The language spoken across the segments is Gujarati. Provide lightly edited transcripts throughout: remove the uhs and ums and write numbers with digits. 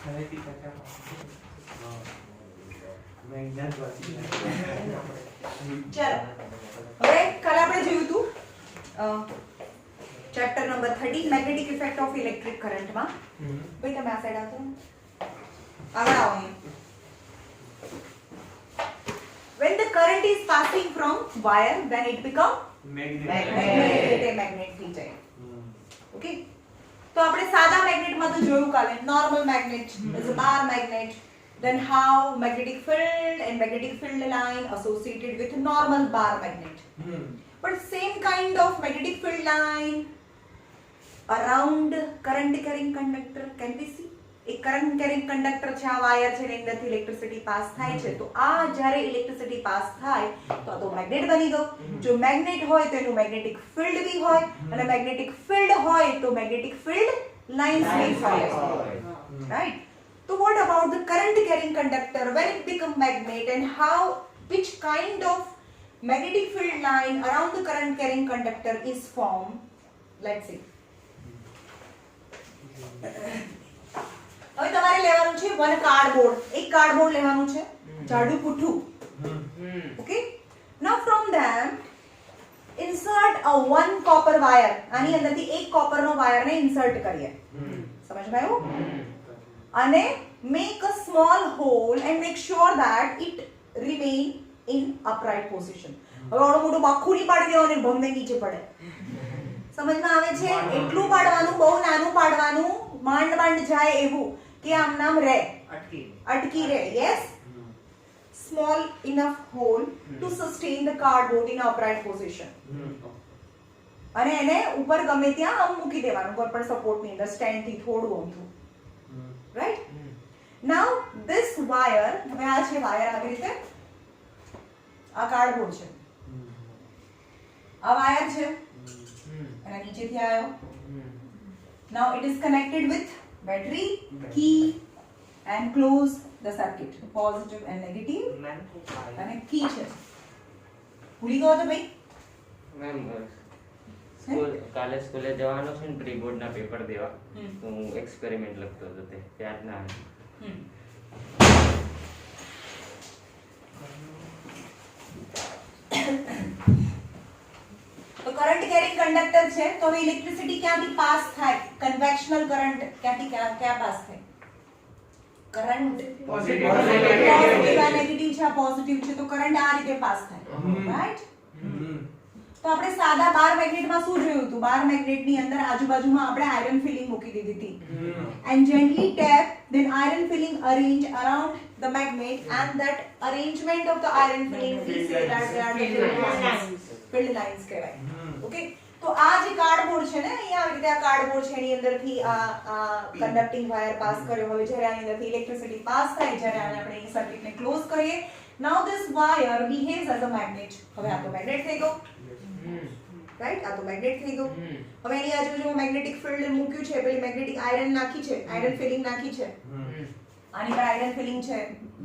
હવે કાલે આપણે જોયું હતું chapter number 13 magnetic effect of electric current માં. ભાઈ તમે આ સાઈડ આવજો, આગળ આવો. When the current is passing from wire, then it become magnet થઈ જાય. ઓકે, તો આપણે સાદા મેગ્નેટ માં તો જોયું કાલે, normal magnet is a bar magnet. Then how magnetic field and magnetic field line associated with normal bar magnet. But same kind of magnetic field line around current carrying conductor can we see? એક કરંટ કેરિંગ કંડક્ટર છે, આ વાયર છે, એની અંદરથી ઇલેક્ટ્રિસિટી પાસ થાય છે. તો આ જ્યારે ઇલેક્ટ્રિસિટી પાસ થાય તો આ તો મેગ્નેટ બની ગયો. જો મેગ્નેટ હોય તો એનું મેગ્નેટિક ફિલ્ડ બી હોય, અને મેગ્નેટિક ફિલ્ડ હોય તો મેગ્નેટિક ફિલ્ડ લાઇન્સ બી હોય, right? So what about the current carrying conductor when it become magnet, and how which kind of magnetic field line around the current carrying conductor is formed? Let's see. હવે તમારે લેવાનું છે વન કાર્ડબોર્ડ. એક કાર્ડબોર્ડ લેવાનું છે, જાડું પુઠ્ઠું. Okay, now from them insert a one copper wire. આની અંદરથી એક કોપરનો વાયરને ઇન્સર્ટ કરીએ. સમજવાયું? અને make a small hole and make sure that it remain in upright position. હવે ઓળો મોટું બાખું નહીં પાડી દેવાનું ને ભંગે નીચે પડે. સમજમાં આવે છે? એટલું પાડવાનું, બહુ નાનું પાડવાનું, માંડ માંડ જાય એવું કે આમ નામ રહે, અટકી રહે. Yes, small enough hole to sustain the cardboard in upright position. અને એને ઉપર ગમે ત્યાં આમ મૂકી દેવાનું, કોઈ પણ સપોર્ટની અંદર, સ્ટેન્ડ થી થોડું અમથું. રાઈટ? નાઉ ધીસ વાયર, હવે આ છે વાયર, આવી રીતે આ કાર્ડબોર્ડ છે, આ વાયર છે, અને નીચેથી આવ્યો. Now it is connected with battery, key, and close the circuit, positive and negative. અને key છે. ભૂલી ગયો તો ભાઈ? મેમ સ્કૂલ કાલે સ્કૂલે જવાનો છે ને, પ્રી બોર્ડ ના પેપર દેવા, તો હું એક્સપેરિમેન્ટ લખતો હતો, તે યાદ ના આવે. તો કરંટ કેરિંગ કંડક્ટર છે, તો હવે ઇલેક્ટ્રિસિટી ક્યાંથી પાસ થાય? કન્વેક્શનલ કરંટ ક્યાંથી ક્યાં પાસ થાય? કરંટ પોઝિટિવ અને નેગેટિવ છે, પોઝિટિવ છે, તો કરંટ આ રીતે પાસ થાય, રાઈટ? તો આપણે સાદા બાર મેગ્નેટમાં શું જોયું હતું? બાર મેગ્નેટની અંદર આજુબાજુમાં આપણે આયરન ફિલિંગ મૂકી દીધી હતી. And gently tap, then iron filling arrange around the magnet, and that arrangement of the iron filling we say that they are the field lines કહેવાય. ઓકે, તો આ જે કાર્ડબોર્ડ છે ને, અહીંયા આવી રીતે આ કાર્ડબોર્ડ છે, એની અંદરથી આ કન્ડક્ટિંગ વાયર પાસ કર્યો. હવે જ્યારે આની અંદરથી ઇલેક્ટ્રિસિટી પાસ થાય, જ્યારે આને આપણે એ સર્કિટને ક્લોઝ કરીએ, now this wire behaves as a magnet. હવે આ તો મેગ્નેટ થઈ ગયો, રાઈટ? આ તો મેગ્નેટ થઈ ગયો. હવે એની આજુબાજુમાં મેગ્નેટિક ફિલ્ડ મૂક્યું છે, પેલી મેગ્નેટિક આયરન નાખી છે, આયરન ફિલિંગ નાખી છે, આની પર આયરન ફિલિંગ છે.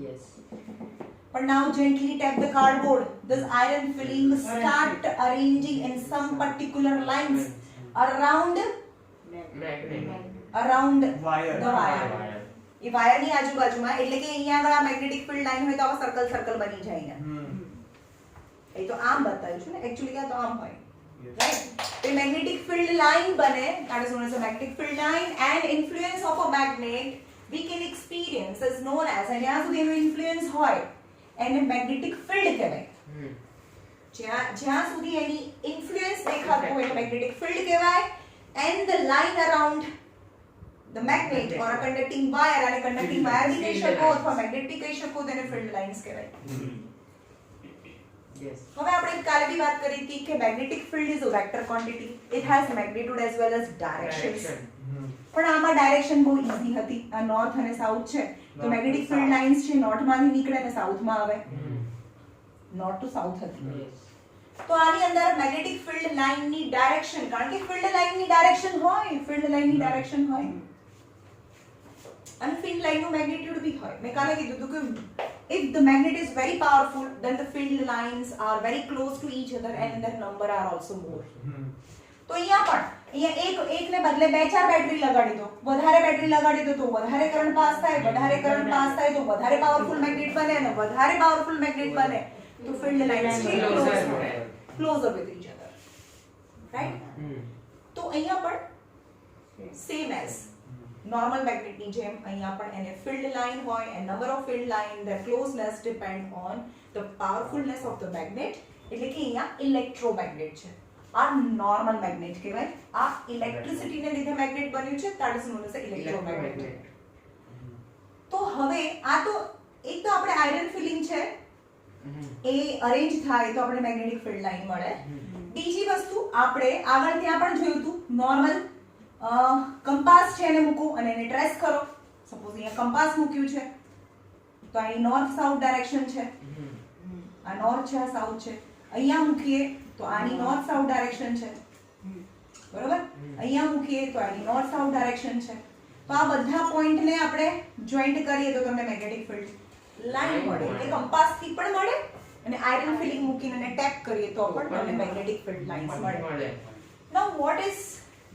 Yes. But now gently tap the cardboard. This iron filling start arranging in some particular lines around wire. The wire. એ વાયરની આજુબાજુમાં, એટલે કે અહીંયા આગળ આ મેગ્નેટિક ફિલ્ડ લાઈન હોય તો આવા સર્કલ સર્કલ બની જાય ને. એ તો આમ બતાવ્યું છે ને, એક્ચ્યુઅલી આ તો આમ હોય, રાઈટ? તો મેગ્નેટિક ફિલ્ડ લાઈન બને, that is known as a magnetic field line, and influence of a magnet we can experience is known as, અને આ સુધી એનો ઇન્ફ્લુઅન્સ હોય એને મેગ્નેટિક ફિલ્ડ કહેવાય. જ્યાં સુધી એની ઇન્ફ્લુઅન્સ દેખાતું હોય એને મેગ્નેટિક ફિલ્ડ કહેવાય. And the line around the magnet or a conducting wire, અને કન્ડક્ટિંગ વાયર બી કહી શકો અથવા મેગ્નેટ બી કહી શકો, તેને ફિલ્ડ લાઇન્સ કહેવાય. હવે આપણે કાલે બી વાત કરી હતી કે magnetic field is a vector quantity. It has magnitude as well as directions. પણ આમાં ડાયરેક્શન બહુ ઈઝી હતી. આ નોર્થ અને સાઉથ છે, તો મેગ્નેટિક ફિલ્ડ લાઇન્સ છે નોર્થ માંથી નીકળે અને સાઉથ માં આવે, નોર્થ ટુ સાઉથ હતી. તો આની અંદર મેગ્નેટિક ફિલ્ડ લાઇન ની ડાયરેક્શન, કારણ કે ફિલ્ડ લાઇન ની ડાયરેક્શન હોય, ફિલ્ડ લાઇન ની ડાયરેક્શન હોય, અને ફિલ્ડ લાઇન નું મેગ્નિટ્યુડ બી હોય. મેં કાલે કીધું હતું કે if the magnet is very powerful, then the field lines are very close to each other and their number are also more. તો અહીંયા પણ અહીંયા એકને બદલે 2-4 બેટરી લગાડી દો, વધારે બેટરી લગાડી દો તો વધારે કરંટ પાસ થાય, વધારે કરંટ પાસ થાય તો વધારે પાવરફુલ મેગ્નેટ બને અને વધારે પાવરફુલ મેગ્નેટ બને તો field lines closure with each other, right? તો અહીંયા પણ સેમ એઝ નોર્મલ મેગ્નેટની જેમ અહીંયા પણ એને ફિલ્ડ લાઇન હોય and number of field line the closeness depend on the powerfulness of the magnet, એટલે કે અહીંયા ઇલેક્ટ્રોમેગ્નેટ છે. આ નોર્મલ મેગ્નેટ કહેવાય. આ ઇલેક્ટ્રિસિટીને લીધે મેગ્નેટ બન્યું છે, that is known as electromagnet. તો હવે આ તો એક તો આપણે આયરન ફિલિંગ છે એ અરેન્જ થાય તો આપણે મેગ્નેટિક ફિલ્ડ લાઇન મળે. બીજી વસ્તુ આપણે આગળ ત્યાં પણ જોયું હતું, નોર્મલ કંપાસ છે એને મૂકો અને એને ટ્રેસ કરો. સપોઝ અહીંયા કંપાસ મૂક્યું છે તો અહીં નોર્થ સાઉથ ડાયરેક્શન છે, આ નોર્થ છે આ સાઉથ છે. અહીંયા મૂકીએ તો આની નોર્થ સાઉથ ડાયરેક્શન છે, બરોબર? અહીંયા મૂકીએ તો આની નોર્થ સાઉથ ડાયરેક્શન છે. તો આ બધા પોઈન્ટને આપણે જોઈન્ટ કરીએ તો તમને મેગ્નેટિક ફિલ્ડ લાઇન મળે. એટલે કંપાસ થી પણ મળે અને આયરન ફિલિંગ મૂકીને એને ટેપ કરીએ તો પણ તમને મેગ્નેટિક ફિલ્ડ લાઇન્સ મળે. નાઉ વોટ ઇઝ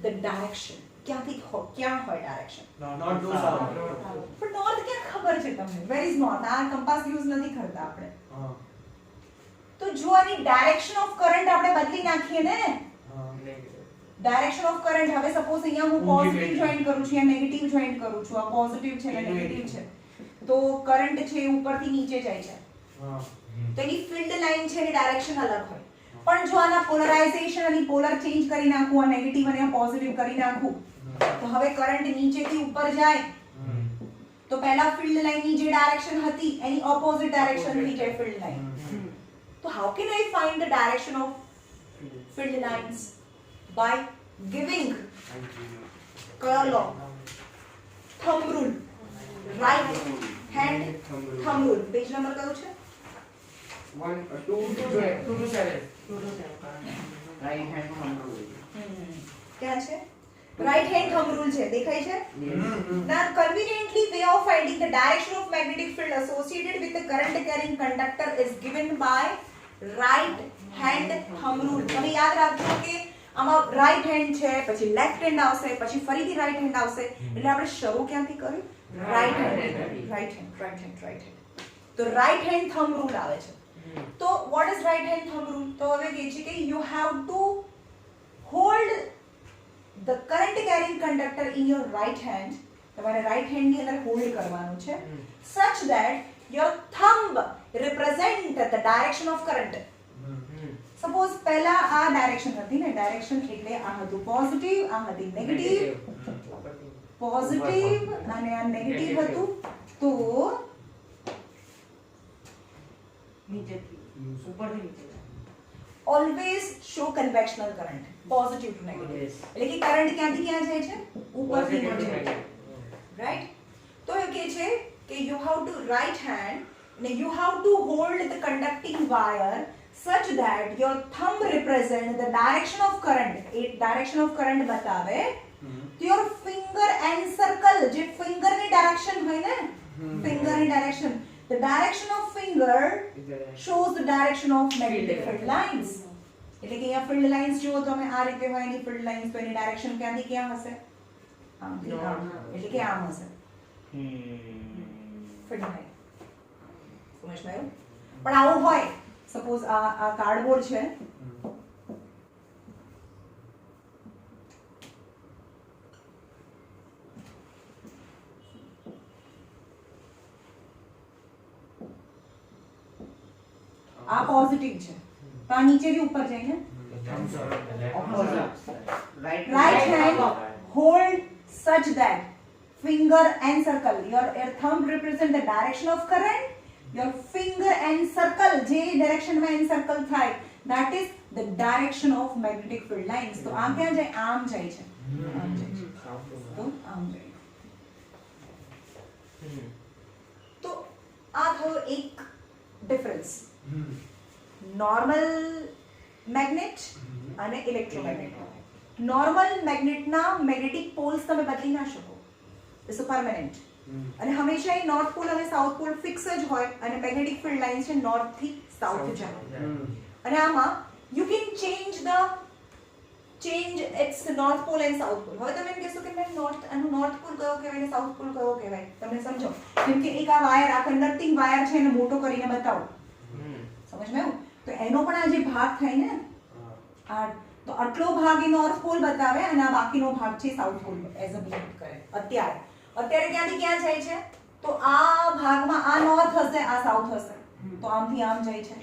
ધ ડાયરેક્શન? ક્યાંથી ક્યાં હોય ડાયરેક્શન? Not to south. પણ નોર્થ ક્યાં ખબર છે તમને? Where is north? આ કંપાસ યુઝ નથી કરતા આપણે. તો જો આની ડાયરેક્શન ઓફ કરંટ આપણે બદલી નાખીએ ને, ડાયરેક્શન ઓફ કરંટ, હવે સપોઝ અહીંયા હું પોઝિટિવ જોઈન્ટ કરું છું, અહીંયા નેગેટિવ જોઈન્ટ કરું છું, આ પોઝિટિવ છે અને નેગેટિવ છે, તો કરંટ છે એ ઉપરથી નીચે જાય છે તો એની ફિલ્ડ લાઇન છે એની ડાયરેક્શન અલગ હોય. પણ જો આના પોલરાઇઝેશન અને પોલર ચેન્જ કરી નાખું, આ નેગેટિવ અને આ પોઝિટિવ કરી નાખું તો હવે કરંટ નીચેથી ઉપર જાય તો પહેલા ફિલ્ડ લાઇનની જે ડાયરેક્શન હતી એની ઓપોઝિટ ડાયરેક્શનથી જાય ફિલ્ડ લાઇન. તો how can I find the direction of field lines? by giving કયો law? Thumb rule, right hand thumb rule. Page number કયો છે? 1 2 to 7. Right hand thumb rule. ક્યાં છે? રાઈટ હેન્ડ થંબ રૂલ છે, દેખાય છે? Now conveniently way of finding the direction of magnetic field associated with the current carrying conductor is given by right hand thumb rule. તમે યાદ રાખજો કે આમાં રાઈટ હેન્ડ છે, પછી લેફ્ટ હેન્ડ આવશે, પછી ફરીથી રાઈટ હેન્ડ આવશે, એટલે આપણે શરૂ ક્યાંથી કર્યું? Right hand, right hand, right hand, right hand. તો રાઈટ હેન્ડ થંબ રૂલ આવે છે. તો what is right hand thumb rule? તો હવે કહે છે કે you have to hold the current carrying conductor in your right hand. તમારે રાઈટ હેન્ડ ની અંદર હોલ્ડ કરવાનું છે such that your thumb represent the direction of current. Suppose પહેલા આ ડાયરેક્શન હતી ને, ડાયરેક્શન એટલે આ હતું પોઝિટિવ, આ હતી નેગેટિવ, પોઝિટિવ અને આ નેગેટિવ હતું. તો નીચેથી ઉપરથી નીચે always show conventional current, positive to negative. એટલે કે કરંટ ક્યાંથી ક્યાં જાય છે? ઉપરથી નીચે, રાઈટ? તો એ કહે છે કે you have to right hand અને you have to hold the conducting wire such that your thumb represent the direction of current. એ direction of current બતાવે. your finger and circle, જે finger ની direction હોય ને, finger ની direction, the direction of finger shows the direction of magnetic field lines. એટલે કે અહીંયા field lines જુઓ તમે આ રીતે હોય એની field lines, તો એની direction ક્યાંથી ક્યાં હશે? આમથી આમ, એટલે કે આમ હશે field line. સમજમાં આવ્યું? પણ આવું હોય, સપોઝ આ કાર્ડબોર્ડ છે, આ પોઝિટિવ છે તો આ નીચેથી ઉપર જાય ને. Right hand hold such that finger and circle, your thumb represent the direction of current, your finger and circle જે direction માં encircle થાય that is the direction of magnetic field lines. તો આમ ક્યાં જાય? આમ જાય છે, આમ જાય છે, તો આમ જાય. તો આ થયો એક ડિફરન્સ નોર્મલ મેગ્નેટ અને ઇલેક્ટ્રોમેગ્નેટ. નોર્મલ મેગ્નેટના મેગ્નેટિક પોલ્સ તમે બદલી ના શકો, ઇટ્સ પરમેનન્ટ. અને હંમેશા એ નોર્થ પોલ અને સાઉથ પોલ ફિક્સ જ હોય અને મેગ્નેટિક ફિલ્ડ લાઇન્સ છે નોર્થ થી સાઉથ જાય. અને આમાં you can change change its north pole and south pole. હવે તમે એમ કહેશો કે મેં north pole કયો કહેવાય ને south pole કયો કહેવાય, તમે સમજો. કેમ કે એક આ વાયર, આ કંડક્ટિંગ વાયર છે એને મોટો કરીને બતાવો. સમજમાં આવ્યું? તો એનો પણ આ જે ભાગ થાય ને, આ તો આટલો ભાગ એ નોર્થ પોલ બતાવે અને આ બાકીનો ભાગ છે સાઉથ પોલ એઝ અ બિંદુ કરે. અત્યારે ક્યાંથી ક્યાં જાય છે? તો આ ભાગમાં આ નોર્થ હશે, આ સાઉથ હશે, તો આમથી આમ જાય છે.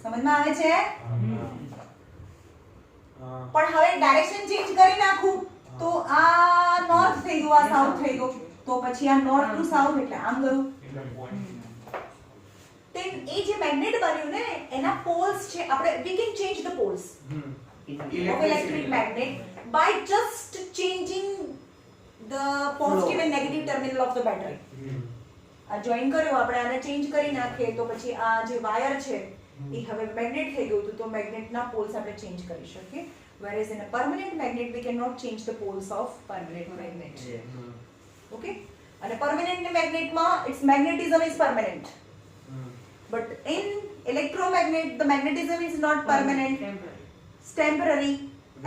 સમજમાં આવે છે? પણ હવે ડાયરેક્શન ચેન્જ કરી નાખું તો આ નોર્થ થઈ ગયું, આ સાઉથ થઈ ગયું, તો પછી આ નોર્થ ટુ સાઉથ એટલે આમ ગયું. then એ જે મેગ્નેટ બન્યું ને એના પોલ્સ છે, આપણે we can change the poles of electric magnet by just changing the positive and negative terminal of the battery. આ જોઈન કર્યો આપણે, આને ચેન્જ કરી નાખીએ તો પછી આ જે વાયર છે એ હવે મેગ્નેટ થઈ ગયું તો મેગ્નેટના પોલ્સ આપણે ચેન્જ કરી શકીએ. whereas in a permanent magnet we cannot change the poles of permanent magnet. okay, અને permanent magnetમાં its magnetism is permanent. But in electromagnet, the magnetism is not permanent. It's temporary.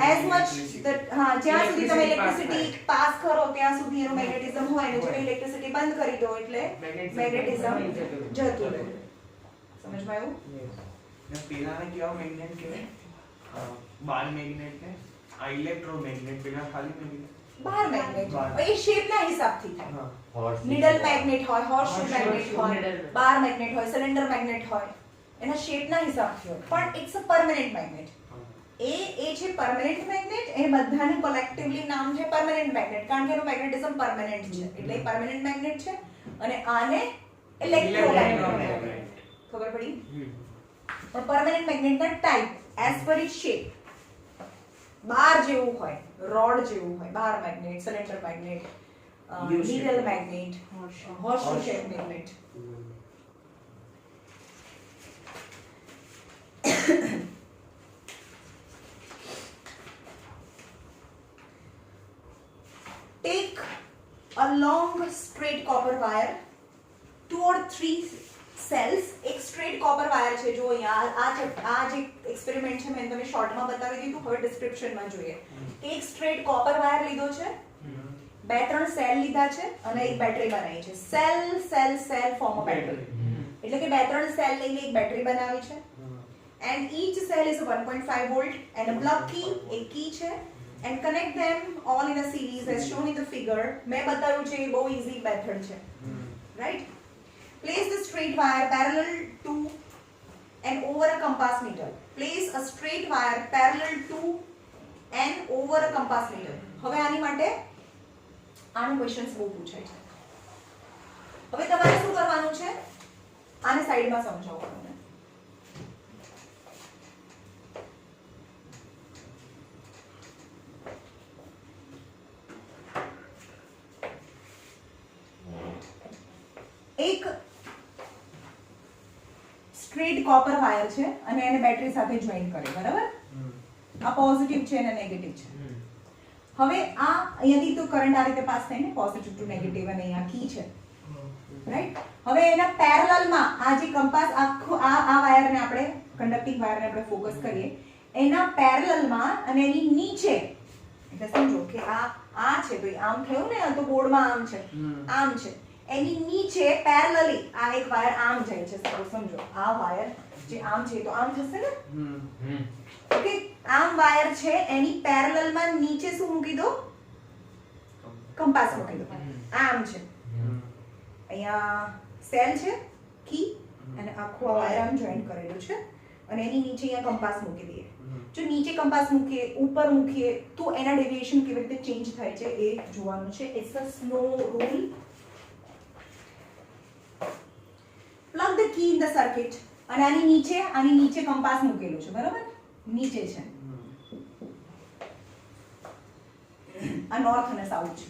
As much that જ્યાં સુધી તમે ઇલેક્ટ્રિસિટી પાસ કરો ત્યાં સુધી એનું મેગ્નેટિઝમ હોય ને જેવી ઇલેક્ટ્રિસિટી બંધ કરી દો એટલે મેગ્નેટિઝમ જતું રહે. સમજમાં આવ્યું? ને પેલાને કેવા મેગ્નેટ કહેવાય? બાર મેગ્નેટ ને આ ઇલેક્ટ્રોમેગ્નેટ, પેલા ખાલી મેગ્નેટ બાર મેગ્નેટ એ શેપના હિસાબથી થાય. નીડલ મેગ્નેટ હોય, હોર્સશુ મેગ્નેટ હોય, બાર મેગ્નેટ હોય, સિલિન્ડર મેગ્નેટ હોય, એના શેપના હિસાબથી હોય. પણ ઇટ્સ અ પરમેનન્ટ મેગ્નેટ. એ છે પરમેનન્ટ મેગ્નેટ. એ બધાને કલેક્ટિવલી નામ છે પરમેનન્ટ મેગ્નેટ, કારણ કે એનું મેગ્નેટિઝમ પરમેનન્ટ છે એટલે એ પરમેનન્ટ મેગ્નેટ છે. અને આને ઇલેક્ટ્રોમેગ્નેટ. ખબર પડી? પણ પરમેનન્ટ મેગ્નેટના type as per it shape bar જેવું હોય, રોડ જેવું હોય, bar magnet, cylinder magnet, needle magnet, horseshoe shape magnet. Take a long straight copper wire, 2 or 3 cells. એક સ્ટ્રેટ કોપર વાયર છે, જો અહીંયા આ જે એક્સપેરિમેન્ટ છે મેં તમને શોર્ટમાં બતાવી દીધું, હવે ડિસ્ક્રિપ્શનમાં જોઈએ. એક સ્ટ્રેટ કોપર વાયર લીધો છે, 2-3 સેલ લીધા છે અને એક બેટરી બનાવી છે. સેલ ફોર્મ અ બેટરી, એટલે કે 2-3 સેલ લઈને એક બેટરી બનાવી છે. and each cell is a 1.5 volt and a plug key, એક કી છે, and connect them all in a series as shown in the figure. મેં બતાવ્યું છે, એ બહુ ઈઝી મેથડ છે, right? Place the straight wire parallel to and over a compass needle. Place a straight wire parallel to and over a compass needle. હવે આની માટે આનો ક્વેશ્ચન્સ બહુ પૂછાય છે. હવે તમારે શું કરવાનું છે? આને સાઈડમાં સમજાવવાનું. એક સ્ટ્રેટ કોપર વાયર છે અને એને બેટરી સાથે જોઈન કરે, બરાબર? આ પોઝિટિવ છે અને નેગેટિવ છે. હવે આ અહીંયાથી તો કરંટ આ રીતે પાસ થાય ને, પોઝિટિવ ટુ નેગેટિવ, અને અહીંયા કી છે, રાઈટ? હવે એના પેરેલલમાં આ જે કંપાસ આખો આ વાયરને આપણે કંડક્ટિંગ વાયરને આપણે ફોકસ કરીએ, એના પેરેલલમાં અને એની નીચે, એટલે સમજો કે આ છે તો આમ થયું ને, તો બોર્ડમાં આમ છે, આમ છે, એની નીચે પેરેલલી આ એક વાયર આમ જાય છે. સમજો આ વાયર જે આમ છે તો આમ જશે ને, ઓકે? આમ વાયર છે, એની પેરેલલમાં નીચે શું મૂકી દો? કંપાસ મૂકી દો. આમ છે, અહીંયા સેલ છે, કી, અને આખો આ વાયર આમ જોઈન્ટ કરેલું છે, અને એની નીચે અહીંયા કંપાસ મૂકી દઈએ. જો નીચે કંપાસ મૂકીએ, ઉપર મૂકીએ, તો એના ડેવિએશન કેવી રીતે ચેન્જ થાય છે એ જોવાનું છે. It's a snow rule. Plug the key in the circuit. અને આની નીચે કંપાસ મૂકેલું છે, બરાબર? નીચે છે, આ નોર્થ અને સાઉથ છે,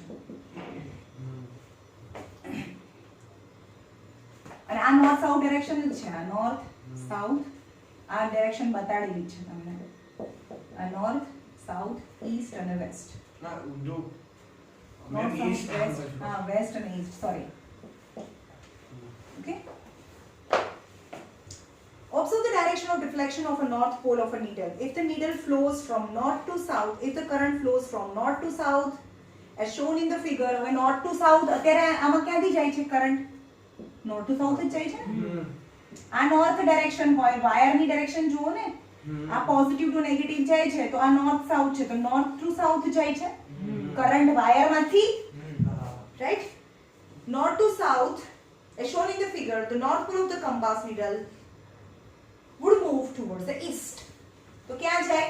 અને આ નોર્થ સાઉથ ડાયરેક્શન જ છે. આ નોર્થ સાઉથ આ ડાયરેક્શન બતાડેલી છે તમને. આ નોર્થ, સાઉથ, ઈસ્ટ અને વેસ્ટ. નોર્થ, સાઉથ, વેસ્ટ, હા, વેસ્ટ અને East, sorry. Okay? Observe the direction of different reflection of a north pole of a needle. If the needle flows from north to south, if the current flows from north to south, as shown in the figure, હવે north to south અત્યારે આમાં ક્યાંથી જાય છે કરંટ? north to south જ જાય છે ને? આ north direction હોય, વાયરની direction જુઓ ને, આ પોઝિટિવ ટુ નેગેટિવ જાય છે તો આ north south છે તો north to south જાય છે current વાયરમાંથી, right? north to south, as shown in the figure, the north pole of the compass needle would move towards the east. તો ક્યાં જાય?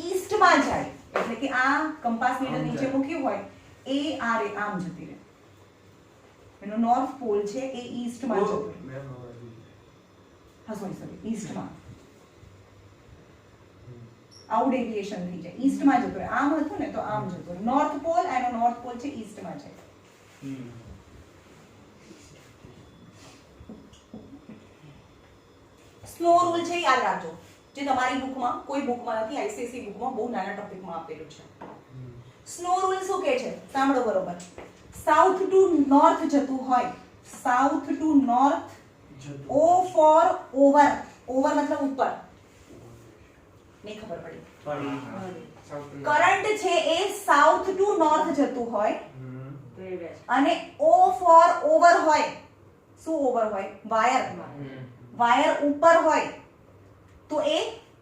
east માં જાય. એટલે કે આ કંપાસ નીડલ નીચે મૂક્યું હોય એ આ રે આમ જતી રહે. એનો નોર્થ પોલ છે એ ઈસ્ટ માં જતો રહે. હા સોરી ઈસ્ટ માં આઉટ ડેવિએશન થઈ જાય, ઈસ્ટ માં જતો રહે. આમ હતું ને તો આમ જતો રહે. નોર્થ પોલ એનો નોર્થ પોલ છે ઈસ્ટ માં જાય. સ્નો રૂલ છે યાદ રાખજો, જે તમારી બુકમાં, કોઈ બુકમાં નથી, આઈસીએસઈ બુકમાં બહુ નાના ટોપિકમાં આપેલું છે. સ્નો રૂલ શું કહે છે? સાંભળો બરોબર. સાઉથ ટુ નોર્થ જતું હોય, south to north, O for over, over મતલબ ઉપર, નહીં ખબર પડી. કરંટ છે એ સાઉથ ટુ નોર્થ જતું હોય અને ઓ ફોર ઓવર હોય. શું ઓવર હોય? વાયર. વાયર ઉપર હોય તો એ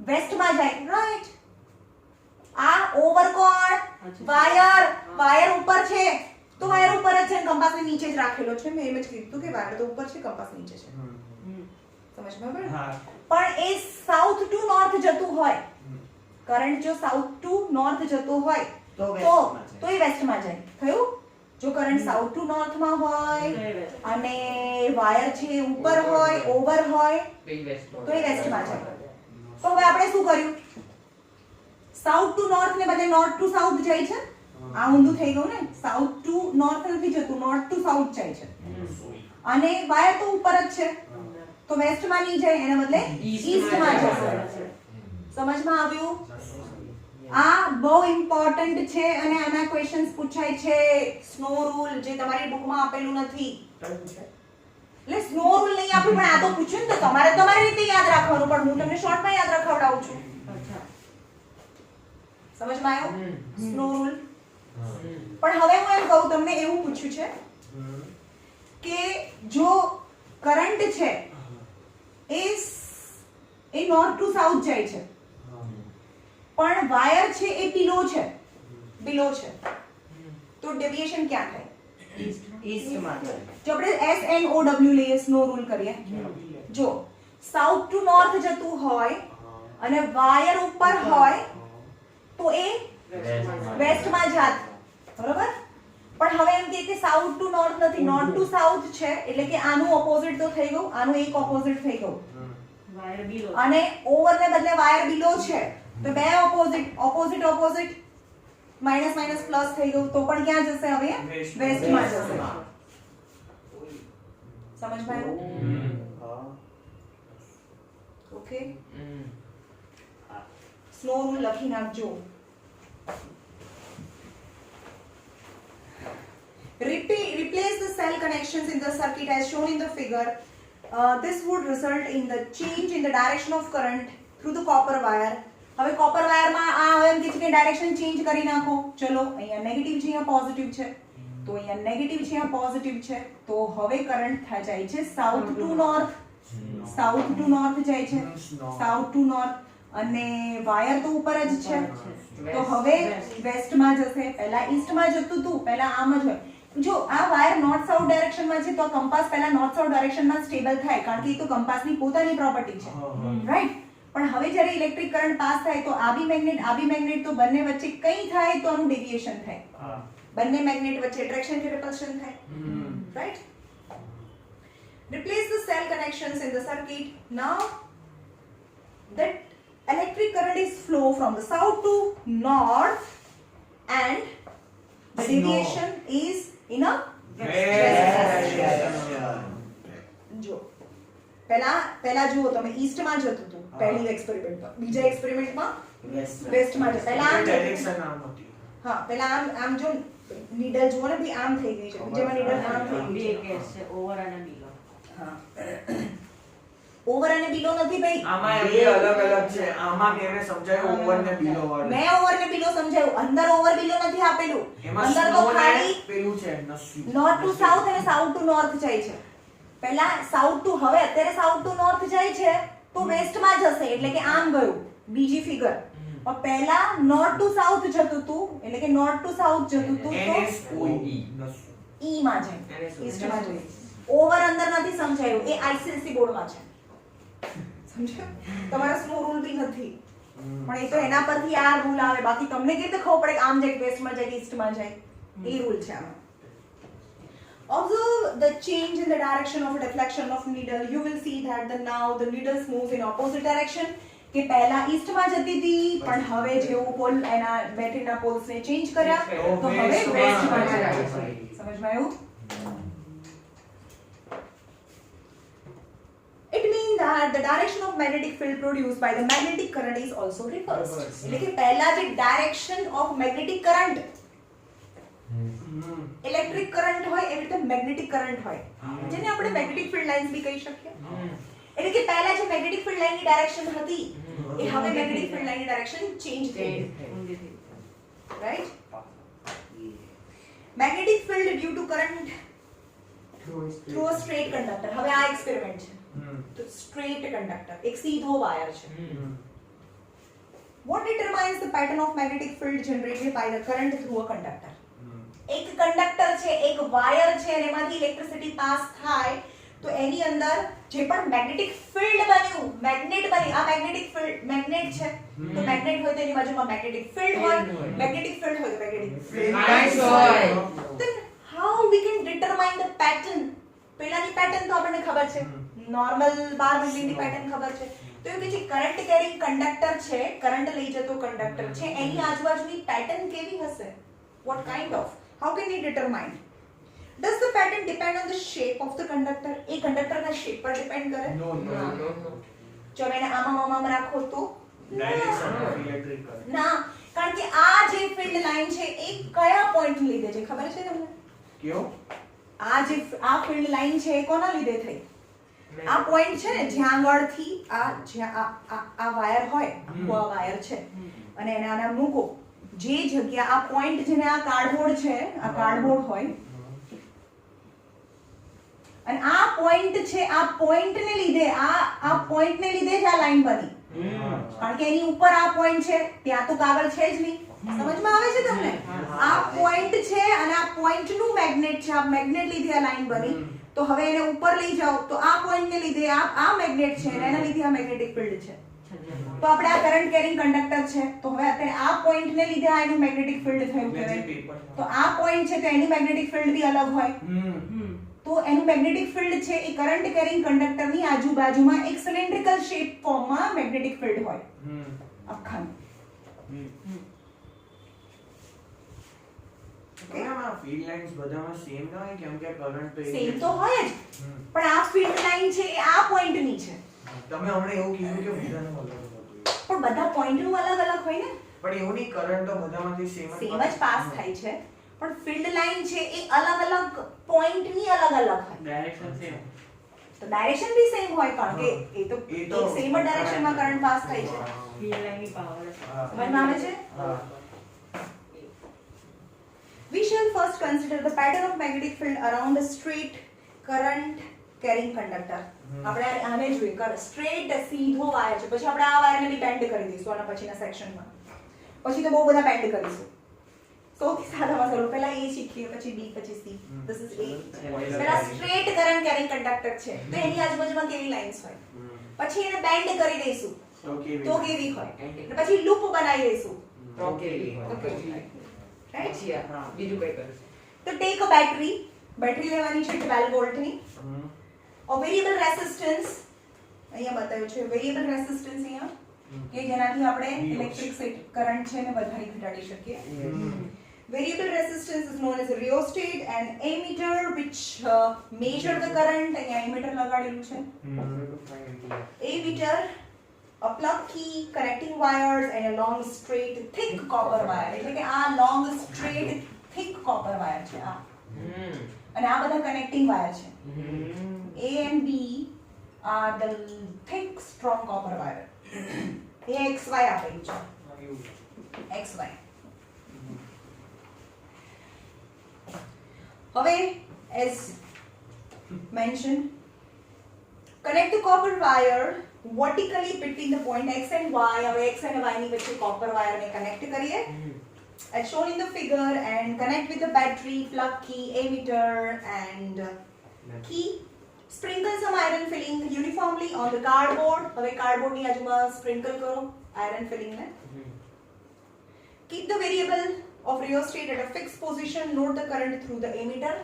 વેસ્ટ માં જાય, રાઈટ? આ ઓવર કોણ? વાયર. વાયર ઉપર છે તો વાયર ઉપર જ છે, કંપાસ ને નીચે જ રાખેલો છે. મેં એમ જ કીધું કે વાયર તો ઉપર છે, કંપાસ નીચે છે. સમજમાં પડે? પણ એ સાઉથ ટુ નોર્થ જતું હોય, કરંટ જો સાઉથ ટુ નોર્થ જતો હોય તો એ વેસ્ટ માં જાય. થયું? જો કરંટ સાઉથ ટુ નોર્થ માં હોય અને વાયર છે ઉપર હોય, ઓવર હોય તો એ વેસ્ટ માં જાય. તો હવે આપણે શું કર્યું? સાઉથ ટુ નોર્થ ને બદલે નોર્થ ટુ સાઉથ જાય છે. આ ઊંધું થઈ ગયું ને, સાઉથ ટુ નોર્થ નથી જતું, નોર્થ ટુ સાઉથ જાય છે. અને વાયર તો ઉપર જ છે તો વેસ્ટ માં નહીં જાય, એના બદલે ઈસ્ટ માં જશે. સમજમાં આવ્યું? આ બહુ ઇમ્પોર્ટન્ટ છે અને આના ક્વેશ્ચન્સ પૂછાય છે. સ્નો રૂલ જે તમારી બુકમાં આપેલું નથી, એટલે સ્નો રૂલ નહીં આપ્યું પણ આ તો પૂછ્યું ને, તો તમારે તમારી રીતે યાદ રાખવાનું, પણ હું તમને શોર્ટમાં યાદ રખાવડાવું છું. સમજમાં આવ્યું? Snow rule. પણ હવે હું એમ કહું, તમને એવું પૂછ્યું છે કે જો કરંટ છે એ નોર્થ ટુ સાઉથ જાય છે પણ વાયર છે એ બિલો છે, બિલો છે, તો ડેવિએશન ક્યાં થાય? ઈસ્ટ માં. જો આપણે SNOW લઈએ, સ્નો રૂલ કરીએ. જો સાઉથ ટુ નોર્થ જતું હોય અને વાયર ઉપર હોય તો એ વેસ્ટ માં જાત, બરોબર? પણ હવે એમ કે સાઉથ ટુ નોર્થ નથી, નોર્થ ટુ સાઉથ છે, એટલે કે આનું ઓપોઝિટ તો થઈ ગયું, આનું એક ઓપોઝિટ થઈ ગયું, વાયર બિલો અને ઓવર ને બદલે વાયર બિલો છે તો બે opposite, opposite opposite, minus minus plus થઈ ગયું, તો પણ ક્યાં જશે? હવે વેસ્ટ માં જશે. સમજમાં આવ્યું? ઓકે, સ્નો રૂલ લખી નાખજો. Replace the cell connections in the circuit as shown in the figure. This would result in the change in the direction of current through the copper wire. હવે કોપર વાયરમાં આ હવે એમ કે છે કે ડાયરેક્શન ચેન્જ કરી નાખો. ચલો, અહીંયા નેગેટિવ છે, અહીંયા પોઝિટિવ છે, તો અહીંયા નેગેટિવ છે, અહીંયા પોઝિટિવ છે, તો હવે કરંટ જાય છે south to north, south to north જાય છે, સાઉથ ટુ નોર્થ, અને વાયર તો ઉપર જ છે તો હવે વેસ્ટ માં જશે. પહેલા ઈસ્ટ માં જતું હતું, પહેલા આમ જ હોય. જો આ વાયર નોર્થ સાઉથ ડાયરેક્શન માં છે તો કંપાસ પહેલા નોર્થ સાઉથ ડાયરેક્શન માં સ્ટેબલ થાય, કારણ કે એ તો કંપાસની પોતાની પ્રોપર્ટી છે, રાઈટ? પણ હવે જ્યારે ઇલેક્ટ્રિક કરંટ પાસ થાય તો આ બી મેગ્નેટ તો બંને વચ્ચે કંઈ થાય તો આનું ડેવિએશન થાય, બંને મેગ્નેટ વચ્ચે એટ્રેક્શન કે રિપલ્શન થાય, right? Replace the cell connections in the circuit. Now that electric current is flow from the south to north and the deviation is in a જો પહેલા જુઓ તમે ઈસ્ટ માં જતું હતું પહેલી એક્સપેરિમેન્ટમાં, બીજા એક્સપેરિમેન્ટમાં વેસ્ટ માં જશે. પહેલા આમ ડાયરેક્શન આમ હતી. હા, પહેલા આમ જો નીડલ જુઓ ને ભાઈ, આમ થઈ ગઈ છે, બીજામાં નીડલ આમ થઈ ગઈ છે, ઓવર અને બિલો. હા, ઓવર અને બિલો નથી ભાઈ. આમાં બે અલગ અલગ છે. આમાં મેં સમજાયું ઓવર ને બિલો વાળું. મેં ઓવર ને બિલો સમજાયું. અંદર ઓવર બિલો નથી આપેલું. એમાં અંદર તો snow ને ખાલી પેલું છે નસી. નોર્થ ટુ સાઉથ અને સાઉથ ટુ નોર્થ જાય છે. પહેલા સાઉથ ટુ, હવે અત્યારે સાઉથ ટુ નોર્થ જાય છે તો વેસ્ટ માં જશે એટલે કે આમ ગયું બીજી ફિગર. પણ પહેલા નોર્થ ટુ સાઉથ જતું હતું એટલે કે નોર્થ ટુ સાઉથ જતું હતું તો NSOE નસી. ઈ માં જાય, ઈસ્ટ માં જાય. ઓવર અંદર નથી સમજાયું, એ આઈસીએસસી બોર્ડ માં છે. સમજ્યો? તમારા સ્નો રૂલ બી નથી. પણ એ તો એના પરથી આ રૂલ આવે. બાકી તમને કેવી રીતે ખબર પડે કે આમ જાય વેસ્ટ માં જાય ઈસ્ટ માં જાય? એ રૂલ છે આમાં. Observe the change in the direction of deflection of needle. You will see that now the needles moves in opposite direction. કે પહેલા ઈસ્ટ માં જતી હતી પણ હવે જેવું પોલ એના બેટરીના પોલ્સ ને ચેન્જ કર્યા તો હવે વેસ્ટ માં જાય છે. સમજમાં આવ્યું? It means that the direction of magnetic field produced by the magnetic current is also reversed. એટલે કે પહેલા જે direction of magnetic current, electric current હોય એવી રીતે મેગ્નેટિક કરંટ હોય, જેને આપણે મેગ્નેટિક ફીલ્ડ લાઇન્સ બી કહી શકીએ. એટલે કે પહેલા જે મેગ્નેટિક ફીલ્ડ લાઇનની ડાયરેક્શન હતી એ હવે મેગ્નેટિક ફીલ્ડ લાઇનની ડાયરેક્શન ચેન્જ થઈ ગઈ. Right? Magnetic field due to current through a straight conductor. હવે આ એક્સપેરિમેન્ટ છે. તો સ્ટ્રેટ કંડક્ટર, એક સીધો વાયર છે. What determines the pattern of magnetic field generated by the current through a conductor? એક કંડક્ટર છે, એક વાયર છે અને એમાંથી ઇલેક્ટ્રિસિટી પાસ થાય તો એની અંદર જે પણ મેગ્નેટિક ફીલ્ડ બન્યું, મેગ્નેટ બની, આ મેગ્નેટિક ફીલ્ડ મેગ્નેટ છે તો મેગ્નેટ હોય તો એની બાજુમાં મેગ્નેટિક ફીલ્ડ હોય, મેગ્નેટિક ફીલ્ડ હોય તો મેગ્નેટિક ફીલ્ડ હોય. Then how we can determine the pattern? પેલાની પેટર્ન તો આપણને ખબર છે, નોર્મલ 12 મિલીની પેટર્ન ખબર છે. તો એ બીજી કરંટ કેરિંગ કંડક્ટર છે, કરંટ લઈ જતો કંડક્ટર છે, એની આજુબાજુની પેટર્ન કેવી હશે? What kind of? How can we determine? Does the pattern depend on the shape of the conductor? એ કંડક્ટરના શેપ પર ડિપેન્ડ કરે? No. જો મેં આમ રાખો તો Direction of electric current. ના, કારણ કે આ જે ફીલ્ડ લાઈન છે એ કયા પોઈન્ટ લીધે છે ખબર છે તમને? ક્યો? આ ફીલ્ડ લાઈન છે એ કોના લીધે થઈ? આ પોઈન્ટ છે ને જ્યાં આગળથી આ વાયર હોય, આખો આ વાયર છે અને એને આના મૂકો, જે જગ્યા આ પોઈન્ટ જેને આ કાર્ડબોર્ડ છે, આ કાર્ડબોર્ડ હોય અને આ પોઈન્ટ છે, આ પોઈન્ટને લીધે આ પોઈન્ટને લીધે જ આ લાઈન બની. કારણ કે એની ઉપર આ પોઈન્ટ છે, ત્યાં તો કાગળ છે જ નહીં. સમજમાં આવે છે તમને? આ પોઈન્ટ છે અને આ પોઈન્ટનું મેગ્નેટ છે, આ મેગ્નેટ લીધે આ લાઈન બની. તો હવે એને ઉપર લઈ જાઓ તો આ પોઈન્ટને લીધે આ મેગ્નેટ છે અને એના લીધે આ મેગ્નેટિક ફીલ્ડ છે. તો આપણે આ કરંટ કેરિંગ કંડક્ટર છે તો હવે અત્યારે આ પોઈન્ટને લીધે આ એનું મેગ્નેટિક ફીલ્ડ થયું કહેવાય. તો આ પોઈન્ટ છે તો એની મેગ્નેટિક ફીલ્ડ બી અલગ હોય. તો એનું મેગ્નેટિક ફીલ્ડ છે એ કરંટ કેરિંગ કંડક્ટરની આજુબાજુમાં એક સિલિન્ડ્રિકલ શેપ ફોર્મમાં મેગ્નેટિક ફીલ્ડ હોય આખાનું. આમાં ફીલ્ડ લાઇન્સ બધામાં સેમ ન હોય કેમ કે કરંટ સેમ તો હોય જ, પણ આ ફીલ્ડ લાઈન છે એ આ પોઈન્ટની છે. તમે હમણાં એવું કીધું કે બધાનું અલગ અલગ હોય. પણ બધા પોઈન્ટનું અલગ અલગ હોય ને. પણ એવું નહીં, કરંટ તો બધામાંથી સેમ સેમ જ પાસ થાય છે, પણ ફીલ્ડ લાઈન છે એ અલગ અલગ પોઈન્ટની અલગ અલગ હોય. Direction same. તો ડાયરેક્શન બી સેમ હોય કારણ કે એ તો એક સેમ જ ડાયરેક્શનમાં કરંટ પાસ થાય છે. ફીલ્ડ લાઈનની પાવર સમજમાં આવે છે? We shall first consider the pattern of magnetic field around a straight current carrying conductor. આપણે આને જોઈએ, સ્ટ્રેટ સીધો વાયર છે, પછી આપણે આ વાયરને બી બેન્ડ કરી દઈશું આના પછીના સેક્શનમાં. પછી તો બહુ બધા બેન્ડ કરીશું. સૌથી સાદામાં સારું પહેલા એ શીખીએ, પછી બી, પછી સી. This is A. પહેલા સ્ટ્રેટ કરંટ કેરિંગ કંડક્ટર છે તો એની આજુબાજુમાં કેવી લાઇન્સ હોય, પછી એને બેન્ડ કરી દઈશું તો કેવી હોય, અને પછી લૂપ બનાવી દઈશું તો કેવી હોય. રાઈટ? બીજું કઈ કરે? તો ટેક અ બેટરી લેવાની છે 12 વોલ્ટની. a variable resistance અહીંયા બતાવ્યું છે, વેરિયેબલ રેઝિસ્ટન્સ અહીંયા કે જેનાથી આપણે ઇલેક્ટ્રિક કરંટ છે એને વધારી ઘટાડી શકીએ. Variable resistance is known as a rheostat and ammeter which measure the current. અહીંયા ammeter લગાડેલું છે. Ammeter, a plug key, connecting wires and a long straight thick copper wire. એટલે કે આ long straight thick copper wire છે આ. અને આ બધા કનેક્ટિંગ વાયર છે. A and B are the thick strong copper wire. A XY આપેલું છે. XY. હવે as mentioned, connect the copper wire vertically between the point X and Y. હવે X and Y ની વચ્ચે copper wire ને connect કરીએ as shown in the figure and connect with the battery, plug key, ammeter and key. Sprinkle some iron filling uniformly on the cardboard. હવે cardboard ની આજુમાં sprinkle કરો iron filling ને. Keep the variable of rheostat at a fixed position. Note the current through the ammeter.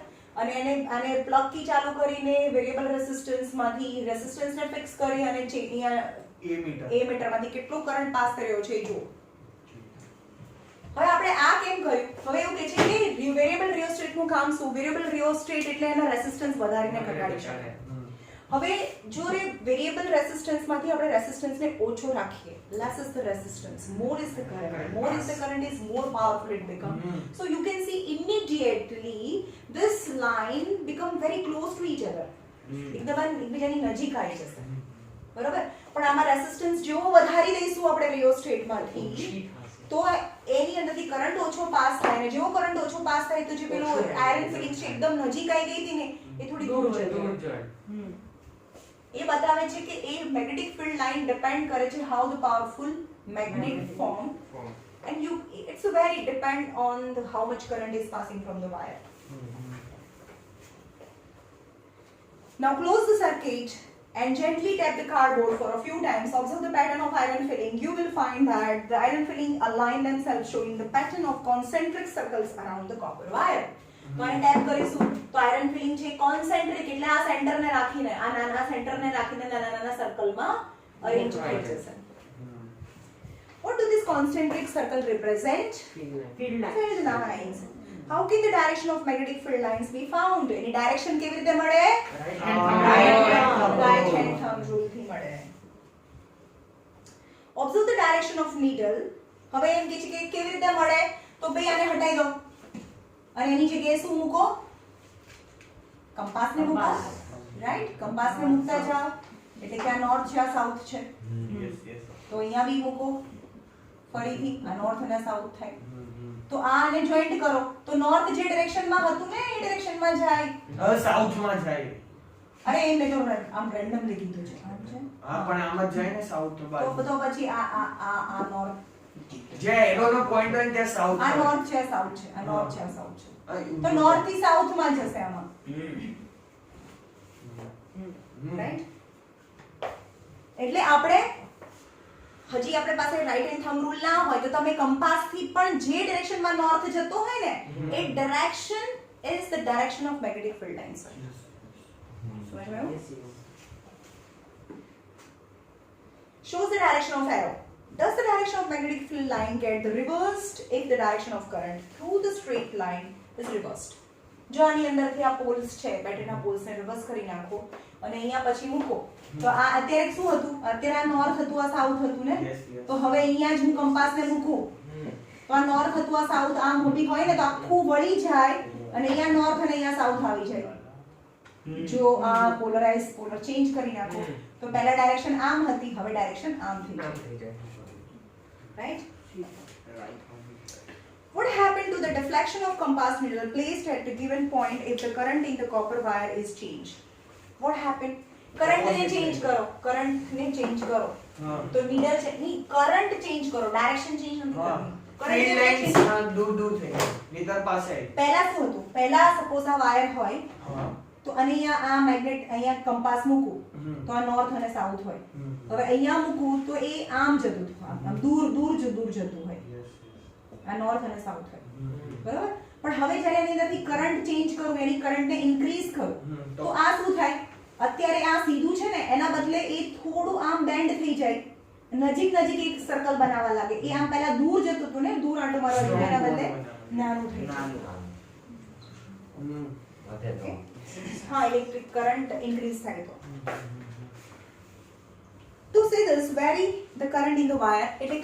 અને આને પ્લગ કી ચાલુ કરીને વેરિયેબલ રેઝિસ્ટન્સ માંથી રેઝિસ્ટન્સ ને ફિક્સ કરી અને એમીટર માંથી કેટલો કરંટ પાસ કર્યો છે જો. હવે આપણે આ કેમ કર્યું? હવે એવું કહે છે કે વેરિયેબલ રિયોસ્ટેટ નું કામ શું? વેરિયેબલ રિયોસ્ટેટ એટલે એનો રેઝિસ્ટન્સ વધારીને ઘટાડી શકાય. હવે જો વેરિયેબલ રેઝિસ્ટન્સ માંથી આપણે રેઝિસ્ટન્સ ને ઓછો રાખીએ, less is the resistance, more is the current. More is the current is more powerful it become. So you can see immediately this line become very close to each other. એકદમ એકબીજાની નજીક આવી જશે. બરાબર? પણ આમાં રેઝિસ્ટન્સ જેવો વધારી દઈશું આપણે રિયોસ્ટેટ માંથી તો એની અંદરથી કરંટ ઓછો પાસ થાય ને જેવો કરંટ ઓછો પાસ થાય તો જે પેલો આયરન ફિલિંગ છે એકદમ નજીક આવી ગઈ હતી ને એ થોડી દૂર જતી. એ બતાવે છે કે એ મેગ્નેટિક ફિલ્ડ લાઇન ડિપેન્ડ કરે છે how the powerful magnet form and it's a very depend on how much current is passing from the wire. Now close the circuit and gently tap the cardboard for a few times. Observe the pattern of iron filling. You will find that the iron filling align themselves showing the pattern of concentric circles around the copper wire. તો આને ટેપ કરીશું તો આયરન ફિલિંગ છે કોન્સેન્ટ્રિક એટલે આ સેન્ટર ને રાખીને આ નાના સેન્ટર ને રાખીને નાના નાના સર્કલમાં અરેન્જ થઈ જશે. What do this concentric circle represent? Field lines. How can the direction of magnetic field lines be found? Any direction કેવી રીતે મળે? Right hand thumb rule થી મળે. Observe the direction of needle. હવે એમ કે છે કે કેવી રીતે મળે? તો ભાઈ આને હટાઈ દો અને એની જગ્યાએ શું મૂકો? કંપાસ ને મૂકો. રાઈટ? કંપાસ ને મૂકતા જાઓ એટલે કે આ નોર્થ છે આ સાઉથ છે તો અહીંયા બી મૂકો ફરીથી આ નોર્થ અને સાઉથ થાય તો આ આને જોઈન્ટ કરો તો નોર્થ જે ડિરેક્શનમાં હતું ને એ ડિરેક્શનમાં જાય સાઉથમાં જાય. અરે એમ મેં તો આમ રેન્ડમલી કીધું છે આમ છે હા પણ આમ જ જાય ને સાઉથ બાજુ તો પછી આ નોર્થ જે એરોનો પોઈન્ટ હોય ત્યાં સાઉથ આ નોર્થ છે સાઉથ છે આ નોર્થ છે સાઉથ છે તો નોર્થ થી સાઉથ માં જશે આમાં. રાઈટ? એટલે આપણે હજી આપણે પાસે રાઈટ હેન્ડ થંબ રૂલ ના હોય તો તમે કંપાસ થી પણ જે ડિરેક્શન માં નોર્થ જતો હોય ને એ direction is the direction of magnetic field lines. સમજાયું? Shows the direction of arrow. Does the direction of magnetic field line get reversed if the direction of current through the straight line is reversed? જો આની અંદરથી આ પોલ્સ છે બેટરીના પોલ્સ ને રિવર્સ કરી નાખો અને અહીંયા પછી મૂકો તો આ અત્યારે શું હતું? અત્યારે આ નોર્થ હતું આ સાઉથ હતું ને તો હવે અહીંયા જ હું કંપાસ ને મૂકું તો આ નોર્થ હતું આ સાઉથ આમ મોટી હોય ને તો આખું વળી જાય અને અહીંયા નોર્થ અને અહીંયા સાઉથ આવી જાય. જો આ પોલર ચેન્જ કરી નાખો તો પહેલા ડાયરેક્શન આમ હતી હવે ડાયરેક્શન આમ થઈ જાય. Right? What happened to the deflection of compass needle placed at a given point if the current in the copper wire is changed? What happened? Current ને change કરો. Current ને change કરો. તો needle છે ની current change કરો. Direction change નથી કરવી. ફિલ્ડ લાઇન્સ દૂર થઈ ગઈ નીતર પાસે. પહેલા શું હતું? પહેલા સપોઝ આ વાયર હોય તો અને અહીંયા આ મેગ્નેટ અહીંયા કંપાસ મૂકું તો આ નોર્થ અને સાઉથ હોય. હવે અહીંયા મૂકું તો એ આમ જતું હતું આમ દૂર જતું હોય આ નોર્થ અને સાઉથ હોય. બરાબર? પણ હવે જ્યારે એની અંદરથી કરંટ ચેન્જ કરું એની કરંટને ઇન્ક્રીઝ કરું તો આ શું થાય? અત્યારે આ સીધું છે ને એના બદલે એ થોડું આમ બેન્ડ થઈ જાય નજીક એક સર્કલ બનાવવા લાગે. એ આમ પહેલા દૂર જતું હતું ને દૂર આંટો મારવા જતું એના બદલે નાનું થઈ જાય. हाँ इलेक्ट्रिक करंट इंक्रीज થાય તો to see this vary the current in the wire એટલે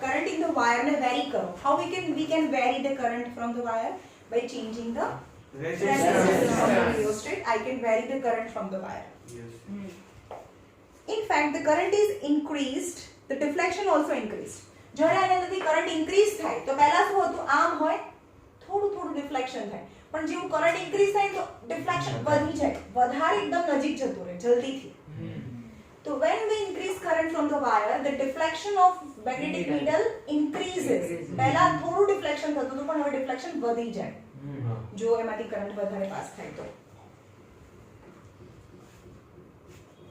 current in the wire ને vary કરો. How we can vary the current from the wire by changing the resistance of the rheostat, I can vary the current from the wire. Yes. In fact, the current is increased, the deflection also increased. જ્યારે આની અંદરથી કરંટ ઇન્ક્રીઝ થાય તો પહેલા શું હતું, આમ હોય, થોડું થોડું ડિફ્લેક્શન થાય, પણ જેવું કરંટ ઇન્ક્રીઝ થાય તો ડિફ્લેક્શન વધી જાય, વધારે એકદમ નજીક જતું રહે જલ્દીથી. So when we increase current from the wire, the deflection of magnetic needle increases. પહેલા થોડું ડિફ્લેક્શન થતું હતું, પણ હવે ડિફ્લેક્શન વધી જાય જો એમાંથી કરંટ વધારે પાસ થાય તો.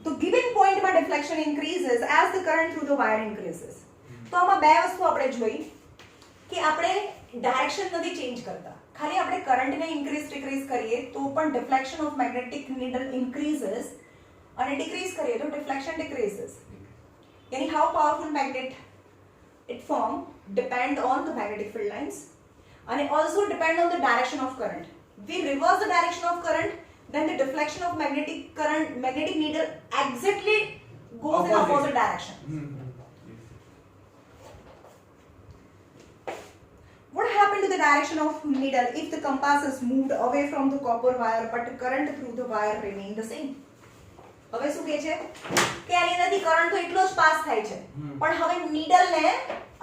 તો given point માં deflection increases as the current through the wire increases. તો આમાં બે વસ્તુ આપણે જોઈ કે આપણે ડાયરેક્શન નથી ચેન્જ કરતા, ખાલી આપણે કરંટને ઇન્ક્રીઝ ડિક્રીઝ કરીએ તો પણ ડિફ્લેક્શન ઓફ મેગ્નેટિક નીડલ ઇન્ક્રીઝes અને ડિક્રીઝ કરીએ તો ડિફ્લેક્શન ડિક્રીઝes. यानी how powerful magnet it form depend on the magnetic field lines and also depend on the direction of current. We reverse the direction of current, then the deflection of magnetic needle exactly goes in opposite direction. What happened to the direction of needle if the compass is moved away from the copper wire but current through the wire remain the same? હવે શું કહે છે કે આની અંદરથી કરંટ તો એટલો જ પાસ થાય છે, પણ હવે નીડલ ને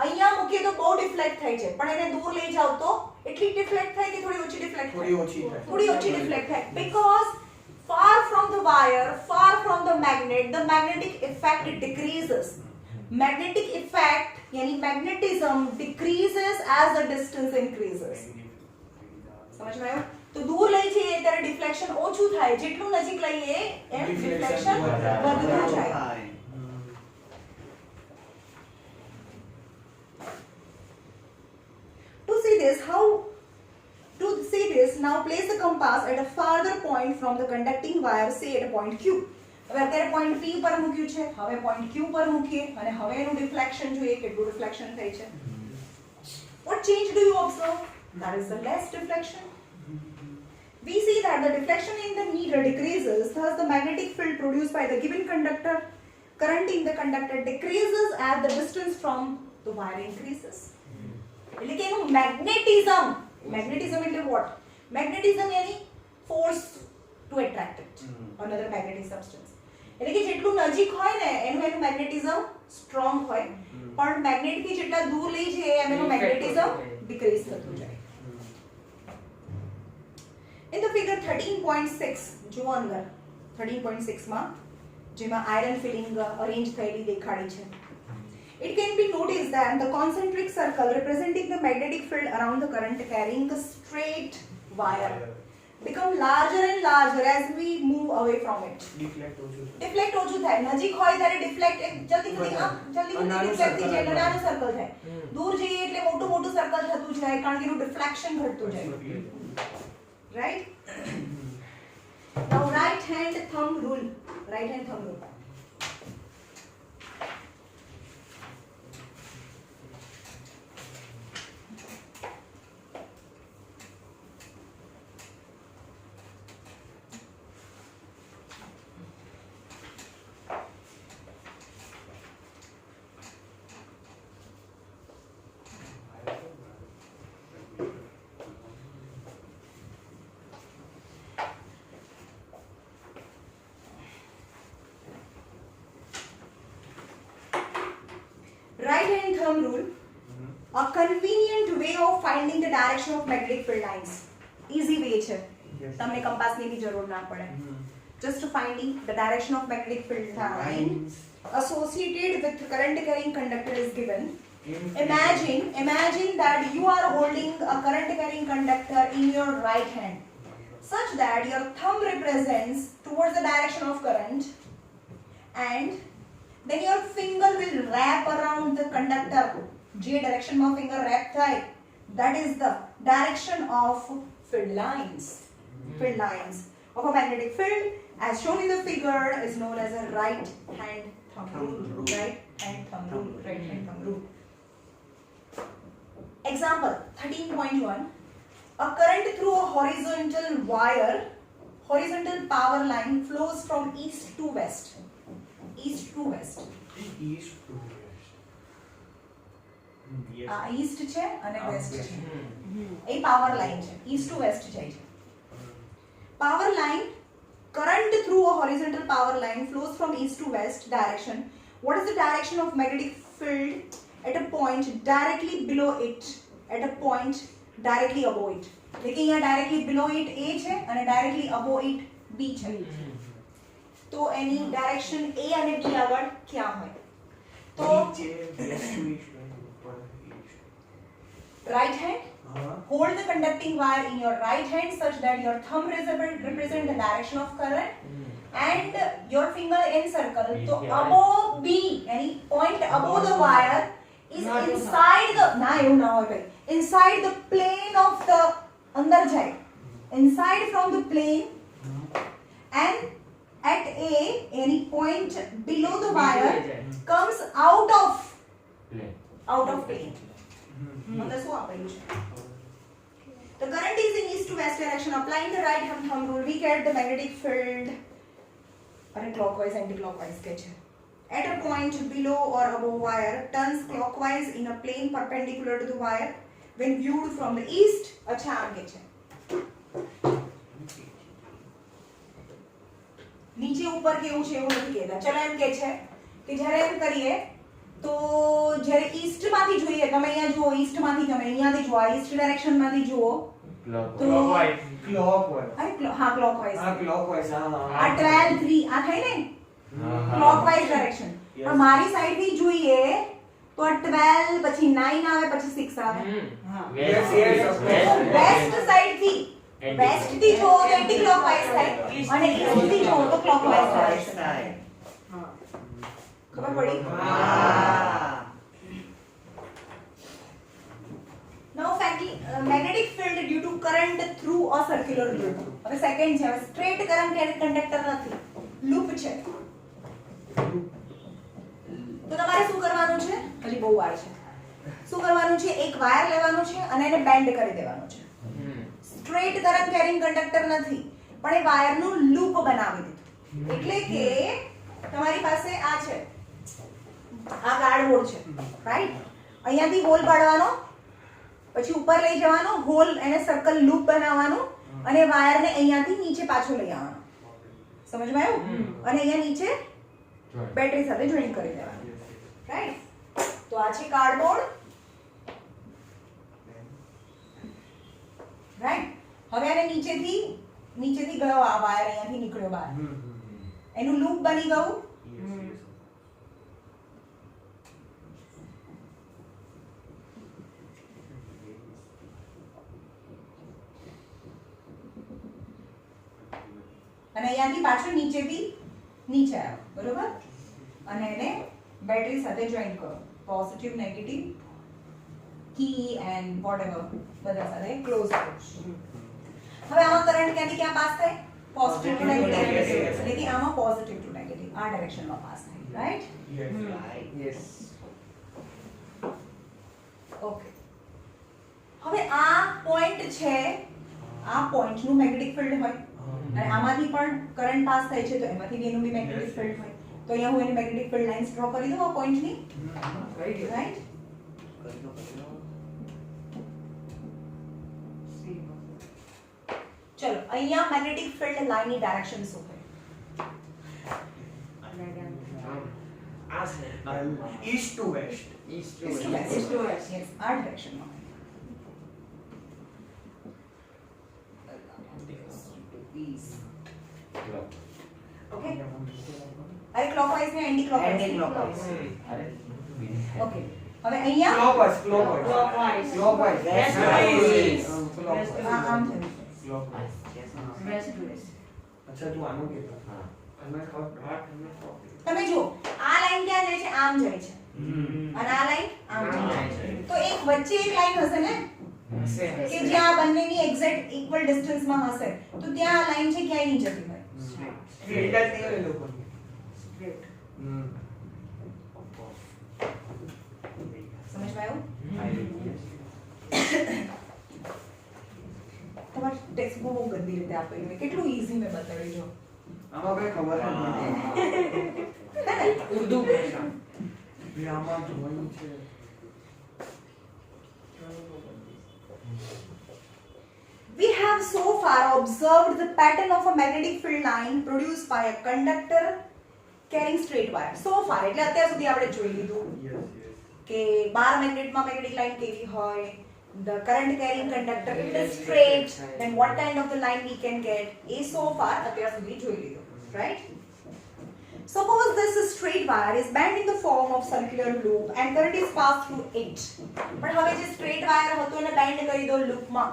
અહીંયા મૂકીએ તો બહુ ડિફ્લેક્ટ થાય છે, પણ એને દૂર લઈ જાવ તો એટલી ડિફ્લેક્ટ થાય કે થોડી ઓછી ડિફ્લેક્ટ થાય, થોડી ઓછી ડિફ્લેક્ટ થાય, because far from the wire, far from the magnet, the magnetic effect decreases. Magnetic effect यानी magnetism decreases as the distance increases. समझ में आयो? तो दूर લઈ જઈએ ત્યારે ડિફ્લેક્શન ઓછું થાય, જેટલું નજીક લઈએ એમ ડિફ્લેક્શન વધતું જાય. To see this, now place the compass at a farther point from the conducting wire, say at a point Q. હવે અત્યારે પોઈન્ટ P પર મૂક્યું છે, હવે પોઈન્ટ Q પર મૂકીએ અને હવે એનું ડિફ્લેક્શન જોઈએ કેટલું ડિફ્લેક્શન થાય છે. What change do you observe? That is the less deflection. We see that the deflection in the needle decreases, thus the magnetic field produced by the given conductor, current in the conductor decreases as the distance from the wire increases. એટલે કે એનું magnetism એટલે what? Magnetism यानी force to attract it, another magnetic substance. એટલે કે જેટલું નજીક હોય ને એનું મેગ્નેટિઝમ સ્ટ્રોંગ હોય, પણ મેગ્નેટ થી જેટલા દૂર લઈ જાય એમ એનું મેગ્નેટિઝમ ડિક્રીઝ થતું જાય. In the figure 13.6 જો અંદર 13.6 માં જેમાં આયરન ફિલિંગ અરેન્જ થયેલી દેખાડી છે. It can be noticed that the concentric circle representing the magnetic field around the current carrying a straight wire become larger and larger as we move away from it. Deflect ઓછું થાય, નજીક હોય ત્યારે ડિફ્લેક્ટ જલ્દી ડિફ્લેક્ટ થઈ જાય, નાનું સર્કલ થાય, દૂર જઈએ એટલે મોટું સર્કલ થતું જાય કારણ કે એનું ડિફ્લેક્શન ઘટતું જાય. Right? Now right hand thumb rule. Right hand thumb rule, a convenient way of finding the direction of magnetic field lines. Easy way છે, તમને કંપાસની ની જરૂર ના પડે. Just finding the direction of magnetic field lines associated with current carrying conductor is given. Imagine that you are holding a current carrying conductor in your right hand such that your thumb represents towards the direction of current and then your finger will wrap around the conductor. જે direction finger wrap થાય, that is the direction of field lines. Field lines of a magnetic field as shown in the figure is known as a right hand thumb rule. Right hand thumb rule. Example 13.1. A current through a horizontal power line flows from east to west. East to west. Yes. East છે અને વેસ્ટ છે, એ પાવર લાઈન છે, ઈસ્ટ ટુ વેસ્ટ જાય છે. line, current through a horizontal power line flows from east to west direction. What is the direction of magnetic field at a point directly below it? At a point directly above it. देखिए यहाँ directly below it A છે અને directly above it B છે. તો એની direction A અને B આગળ ક્યાં હોય? તો right hand. Hold the conducting wire in your right hand such that your thumb represent the direction of current and your finger encircle. So above B, any point above the wire is inside the inside the plane of the अंदर जाए, inside from the plane and at A, any point below the wire comes out of plane. અંદર શું આપેલું છે? The current is in east to west direction. Applying the right hand thumb rule, we get the magnetic field. અને clockwise, anti-clockwise કે છે. At a point below or above wire turns clockwise in a plane perpendicular to the wire when viewed from the east. અચ્છા આમ કે છે. નીચે ઉપર કેવું છે એવું નથી કહેતા. ચલો એમ કે છે કે જ્યારે એમ કરીએ તો જ્યારે ઈસ્ટ માંથી જોઈએ, તમે અહીંયા જુઓ, ઈસ્ટ માંથી તમે અહીંયાથી જુઓ, ઈસ્ટ ડાયરેક્શન માંથી જુઓ તો હા ક્લોકવાઇઝ આ 12 3 આ થાય ને ક્લોકવાઇઝ ડાયરેક્શન. પણ મારી સાઈડ થી જોઈએ તો આ 12 પછી 9 આવે પછી 6 આવે. વેસ્ટ સાઈડ થી વેસ્ટ થી જો તો એન્ટી ક્લોકવાઇઝ થાય અને ઈસ્ટ થી જો તો ક્લોકવાઇઝ ડાયરેક્શન થાય. ખબર પડી? Now magnetic field due to current through a circular loop. હવે સેકન્ડ છે, હવે સ્ટ્રેટ કરંટ કંડક્ટર નથી, લૂપ છે. તો તમારે શું કરવાનું છે? હજી બહુ વાર છે. શું કરવાનું છે? એક વાયર લેવાનું છે અને એને બેન્ડ કરી દેવાનું છે. સ્ટ્રેટ કરંટ કેરિંગ કંડક્ટર નથી પણ એ વાયરનું લૂપ બનાવી દીધું. એટલે કે તમારી પાસે આ છે, આ કાર્ડબોર્ડ છે, રાઈટ? અહીંયાથી હોલ પાડવાનો, પછી ઉપર લઈ જવાનો, હોલ એને સર્કલ લૂપ બનાવવાનું અને વાયરને અહીંયાથી નીચે પાછો લઈ આવવાનો. સમજમાં આવ્યું? અને અહીંયા નીચે બેટરી સાથે જોઈન્ટ કરી દેવાનું, રાઈટ? તો આ છે કાર્ડબોર્ડ, રાઈટ? હવે આને નીચેથી ગયો આ વાયર, અહીંયાથી નીકળ્યો બહાર, એનું લૂપ બની ગયું. અને અહીંયાથી પાછું નીચેથી નીચે આવ્યો, બરોબર? અને એને બેટરી સાથે જોઈન્ટ કરો, positive negative key and whatever બધા સાથે ક્લોઝ કરો. હવે આમાં કરંટ ક્યાંથી ક્યાં પાસ થાય? Positive to negative. એટલે કે આમાં પોઝિટિવ ટુ નેગેટિવ આ ડાયરેક્શનમાં પાસ થાય, રાઈટ? યસ. ઓકે. હવે આ પોઈન્ટ છે, આ પોઈન્ટનું મેગ્નેટિક ફિલ્ડ હોય અને આમાંથી પણ કરંટ પાસ થાય છે તો એમાંથી બી એનું બી મેગ્નેટિક ફિલ્ડ હોય. તો અહીંયા હું એની મેગ્નેટિક ફિલ્ડ લાઇન્સ ડ્રો કરી દઉં આ પોઈન્ટની, રાઈટ? ચલો અહીંયા મેગ્નેટિક ફિલ્ડ લાઇનની ડાયરેક્શન શું હોય? East to west. East to west. Yes, આ ડાયરેક્શનમાં. Okay. અરે ક્લોકવાઇઝ ને એન્ટી ક્લોકવાઇઝ. ઓકે. હવે અહીંયા ક્લોકવાઇઝ. આમ છે. અચ્છા તું આનું કહેતો. હા. તમે જો આ લાઈન ક્યાં જાય છે? આમ જાય છે. અને આ લાઈન આમ જાય છે. તો એક વચ્ચે એક લાઈન હશે ને કે જ્યાં બંનેની એક્ઝેક્ટ ઇક્વલ ડિસ્ટન્સમાં હશે. તો ત્યાં આ લાઈન છે ક્યાંય નહીં જતી હોય. સ્ટ્રેટ જ નહીં હોય લોકોની. સ્ટ્રેટ. સમજમાં આવ્યું? તમારે ટેક્સ્ટ બહુ ગંદી રીતે આપેલું હોય. કેટલું ઈઝી મેં બતાવ્યું જો. આમાં કઈ ખબર જ નથી. ઉર્દુ ભાષા. આમાં જોવાનું છે. We have so far observed the pattern of a magnetic field line produced by a conductor carrying straight wire. So far એટલે અત્યાર સુધી આપણે જોઈ લીધું કે બાર મેગ્નેટમાં મેગ્નેટિક લાઈન કેવી હોય, the current carrying conductor if it is straight, then what kind of the line we can get. A so far અત્યાર સુધી જોઈ લીધું, right? Suppose this straight wire is bent in the form of circular loop and current is passed through it. પણ હવે જે straight wire હતો એને bend કરી દો લૂપમાં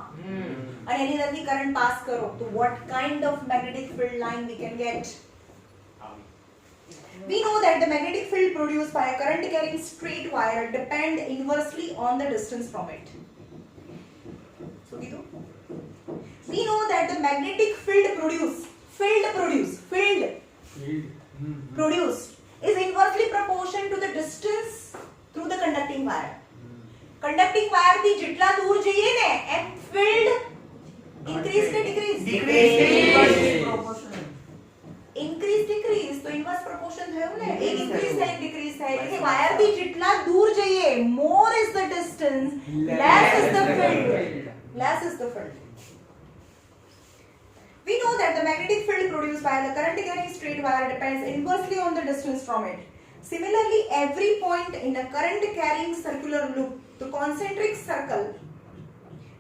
અને એની અંદરથી કરંટ પાસ કરો તો what kind of magnetic field line we can get? We know that the magnetic field produced by a current carrying straight wire depend inversely on the distance from it. So we know that the magnetic field produced is inversely proportional to the distance through the conducting wire. Conducting wire થી જેટલા દૂર જઈએ ને એમ field increase કે decrease? Decrease તો inverse proportion થયો ને, એક increase થાય એક decrease થાય એટલે વાયર થી જેટલા દૂર જઈએ more is the distance, less is the field. We know that the magnetic field produced by the current carrying straight wire depends inversely on the distance from it. Similarly, every point in a current carrying circular loop, the concentric circle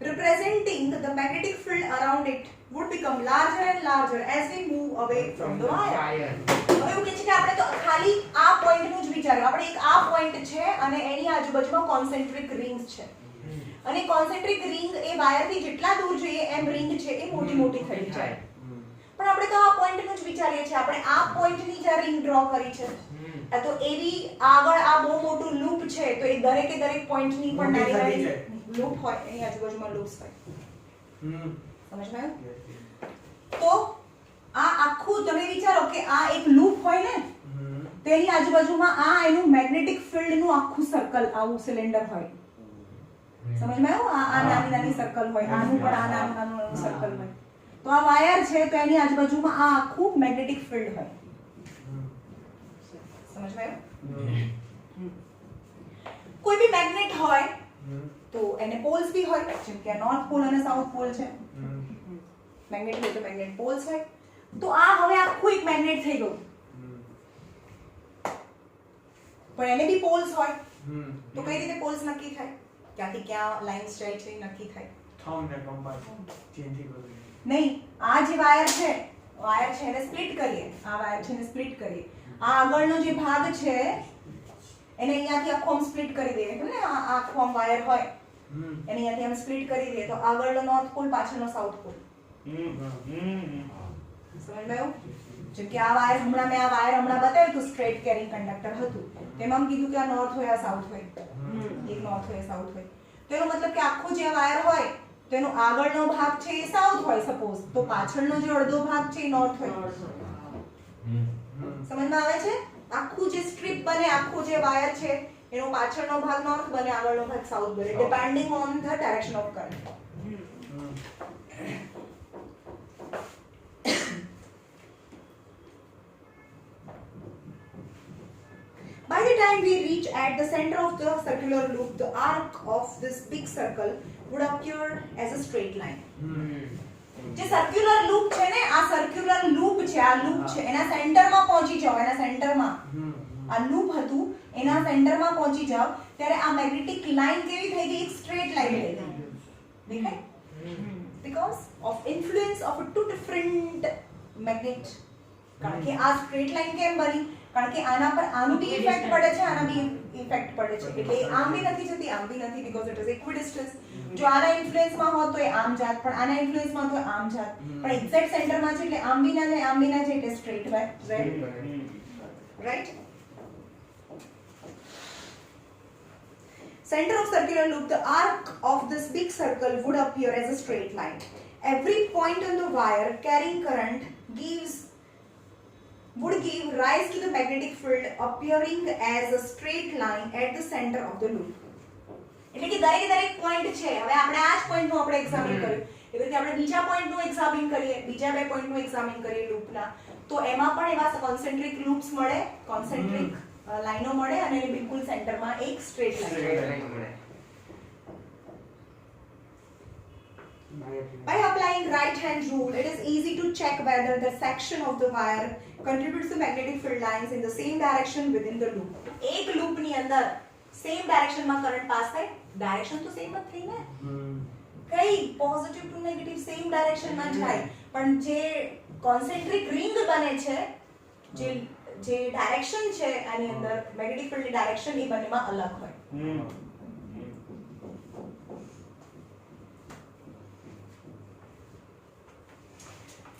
representing the magnetic field around it would become larger and larger as we move away from the wire. હવે એવું કહે છે કે આપણે તો ખાલી આ પોઈન્ટનું જ વિચાર્યું, આપણે એક આ પોઈન્ટ છે અને એની આજુબાજુમાં કોન્સેન્ટ્રિક રિંગ્સ છે અને કોન્સેન્ટ્રિક રિંગ એ વાયરથી જેટલા દૂર જઈએ એમ રિંગ છે એ મોટી મોટી થઈ જાય. પણ આપણે તો આ પોઈન્ટનું જ વિચારીએ છીએ, આપણે આ પોઈન્ટની જે રિંગ ડ્રો કરી છે તો એવી આગળ આ બહુ મોટું લૂપ છે તો એ દરેકે દરેક પોઈન્ટની પણ નાની નાની લૂપ હોય, એની આજુબાજુમાં લૂપ્સ હોય. સમજમાં આવ્યું? તો આ આખું તમે વિચારો કે આ એક લૂપ હોય ને તેની આજુબાજુમાં આ એનું મેગ્નેટિક ફિલ્ડનું આખું સર્કલ આવું સિલિન્ડર હોય. સમજમાં આવ્યું? આ નાની નાની સર્કલ હોય, આનું પણ આ નાનું નાનું સર્કલ હોય. તો આ વાયર છે તો એની આજુબાજુમાં આ આખું મેગ્નેટિક ફિલ્ડ હોય. સમજમાં આવ્યું? કોઈ બી મેગ્નેટ હોય તો એને પોલ્સ બી હોય, જેમ કે નોર્થ પોલ અને સાઉથ પોલ છે. મેગ્નેટ હોય તો મેગ્નેટ પોલ્સ હોય. તો આ હવે આખું એક મેગ્નેટ થઈ ગયું પણ એને બી પોલ્સ હોય તો કઈ રીતે પોલ્સ નક્કી થાય? ક્યાંથી ક્યાં લાઇન્સ જાય છે નક્કી થાય? નહીં, આ જે વાયર છે એને સ્પ્લિટ કરીએ, આ વાયર છે એને સ્પ્લિટ કરીએ, આ આગળનો જે ભાગ છે એને અહીંયાથી આખો આમ સ્પ્લિટ કરી દઈએ ને, આ આખો આમ વાયર હોય એને અહીંયાથી આમ સ્પ્લિટ કરી દઈએ તો આગળનો નોર્થ પોલ પાછળનો સાઉથ પોલ. સમજમાં આવ્યું? જેમ કે આ વાયર હમણાં મેં બતાવ્યું હતું સ્ટ્રેટ કેરિંગ કંડક્ટર હતું તેમાં કીધું કે આ નોર્થ હોય આ સાઉથ હોય, એક નોર્થ હોય સાઉથ હોય. તો એનો મતલબ કે આખો જે વાયર હોય તેનો આગળનો ભાગ છે એ સાઉથ હોય સપોઝ, તો પાછળનો જે અડધો ભાગ છે એ નોર્થ હોય. સમજમાં આવે છે? આખું જે સ્ટ્રીપ બને, આખું જે વાયર છે એનો પાછળનો ભાગ નોર્થ બને, આગળનો ભાગ સાઉથ બને, depending on the direction of current. By the time we reach at the center of the circular loop, the arc of this big circle would appear as a straight line. જે સર્ક્યુલર લૂપ છે ને, આ સર્ક્યુલર લૂપ છે, આ લૂપ છે એના સેન્ટરમાં પહોંચી જાવ, એના સેન્ટરમાં આ લૂપ હતું એના સેન્ટરમાં પહોંચી જાવ ત્યારે આ મેગ્નેટિક લાઈન કેવી થઈ ગઈ? એક સ્ટ્રેટ લાઈન થઈ ગઈ. દેખાય? Because of influence of two different magnet. કારણ કે આ સ્ટ્રેટ લાઈન કેમ બની? કારણ કે આના પર આનું બી ઇફેક્ટ પડે છે, આના બી ઇફેક્ટ પડે છે, એટલે આમ બી નથી જતી આમ બી નથી, બીકોઝ ઇટ ઇઝ ઇક્વિડિસ્ટન્સ. જો આના ઇન્ફ્લુઅન્સમાં હોત તો એ આમ જાત, પણ આના ઇન્ફ્લુઅન્સમાં તો આમ જાત, પણ એક્ઝેક્ટ સેન્ટરમાં છે એટલે આમ બી ના જાય આમ બી ના જાય, એટલે straight wire. Right? Center of circular loop, the arc of this big circle would appear as a straight line. Every point on the wire carrying current would give rise to the magnetic field appearing as a straight line at the center of the loop. એટલે કે દરેક પોઈન્ટ છે. હવે આપણે આ જ પોઈન્ટનું આપણે એક્ઝામિન કર્યું, એવી રીતે આપણે બીજા પોઈન્ટનું એક્ઝામિન કરીએ, બીજા બે પોઈન્ટનું એક્ઝામિન કરીએ લૂપના, તો એમાં પણ એવા કોન્સેન્ટ્રિક લૂપ્સ મળે, કોન્સેન્ટ્રિક લાઈનો મળે અને એની બિલકુલ સેન્ટરમાં એક સ્ટ્રેટ લાઈન મળે. By applying right hand rule, it is easy to check whether the section of the wire contributes to magnetic field lines in the same direction within the loop. एक loop ની અંદર same direction માં current pass થાય, direction તો same જ થઈ ને, કઈ positive to negative same direction માં જાય, પણ જે concentric ring બને છે, જે direction છે આની અંદર magnetic field ની direction એ બંનેમાં અલગ હોય.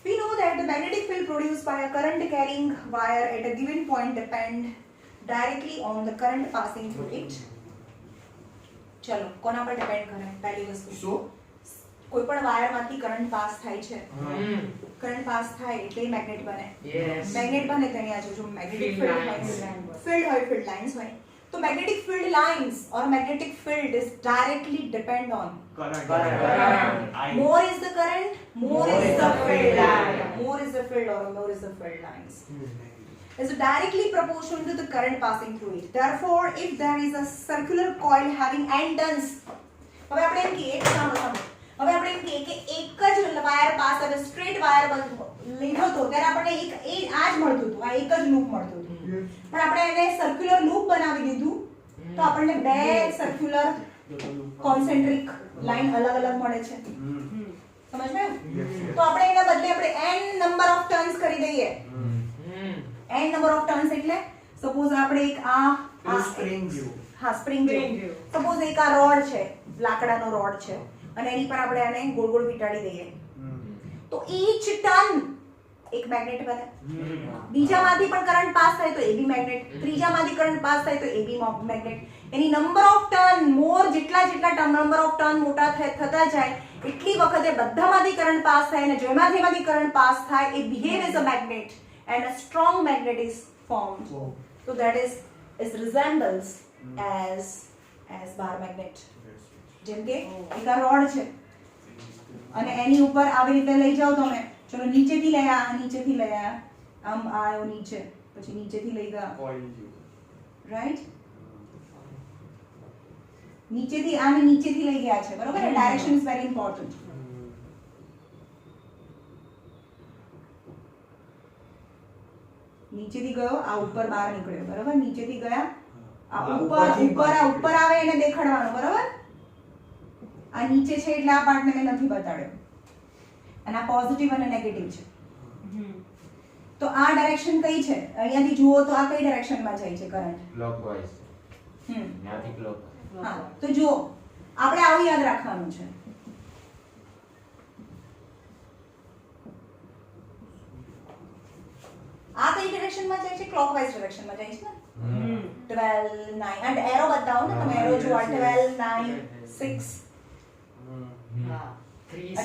We know that the magnetic field produced by a current carrying wire at a given point depend directly on the current passing through it. ચલો કોના પર ડિપેન્ડ કરે? પહેલી વસ્તુ શું? કોઈ પણ વાયર માંથી કરંટ પાસ થાય છે, કરંટ પાસ થાય એટલે મેગ્નેટ બને. મેગ્નેટ બને તો અહીંયા જો મેગ્નેટિક ફિલ્ડ હોય, ફિલ્ડ લાઇન્સ હોય, તો magnetic field lines or magnetic field is directly depend on Current. more is the current, more is the field line, more is the field or more is the field lines. Is directly proportional to the current passing through it. Therefore, if there is a circular coil having n turns, હવે આપણે એમ કહીએ કે હવે આપણે એમ કહીએ કે એક જ વાયર પાસ હવે સ્ટ્રેટ વાયર લીધો તો ત્યારે આપણને એક આ જ મળતું હતું, આ એક જ લૂપ મળતું હતું, પણ આપણે એને સર્ક્યુલર લૂપ બનાવી દીધું તો આપણને બે સર્ક્યુલર કોન્સેન્ટ્રિક લાઈન અલગ અલગ મળે છે. સમજ માં? તો આપણે એના બદલે આપણે n નંબર ઓફ ટર્ન્સ કરી દઈએ. n નંબર ઓફ ટર્ન્સ એટલે સપોઝ આપણે એક આ સ્પ્રિંગ જેવું. હા સ્પ્રિંગ જેવું. સપોઝ એક આ રોડ છે, લાકડાનો રોડ છે અને એની પર આપણે આને ગોળ ગોળ વીંટાળી દઈએ તો ઈચ ટર્ન એક મેગ્નેટ બને. બીજામાંથી પણ કરંટ પાસ થાય તો એ બી મેગ્નેટ, ત્રીજામાંથી કરંટ પાસ થાય તો એ બી મેગ્નેટ. એની નંબર ઓફ ટર્ન મોર જેટલા નંબર ઓફ ટર્ન મોટા થતા જાય એટલી વખતે બધામાંથી કરંટ પાસ થાય અને જેમાંથી કરંટ પાસ થાય એ behave as a magnet and a strong magnet is formed. So that is resembles as bar magnet. જેમ કે એક આ રોડ છે અને એની ઉપર આવી રીતે લઈ જાઓ તમે, ચલો નીચેથી લઈ આ, નીચેથી લઈ આ, આમ આયો નીચે, પછી નીચેથી લઈ ગયા, રાઈટ? નીચેથી લઈ ગયા છે, બરોબર? Direction is very important. નીચેથી ગયો, આ ઉપર બહાર નીકળ્યો, બરોબર? નીચેથી ગયા, આ ઉપર આવે એને દેખાડવાનું, બરોબર? આ નીચે છે એટલે આ પાર્ટને મેં નથી બતાડ્યો અને આ પોઝિટિવ અને નેગેટિવ છે. તો આ ડાયરેક્શન કઈ છે? અહીંયાથી જુઓ તો આ કઈ ડાયરેક્શનમાં જાય છે કરંટ? ક્લોકવાઇઝ. ત્યાંથી ક્લોક. હા, તો જુઓ આપણે આવું યાદ રાખવાનું છે. આ કઈ ડાયરેક્શનમાં જાય છે? ક્લોકવાઇઝ ડાયરેક્શનમાં જાય છે ને. 12 9 અને એરો બતાવો ને તમે, એરો જુઓ 12 9 6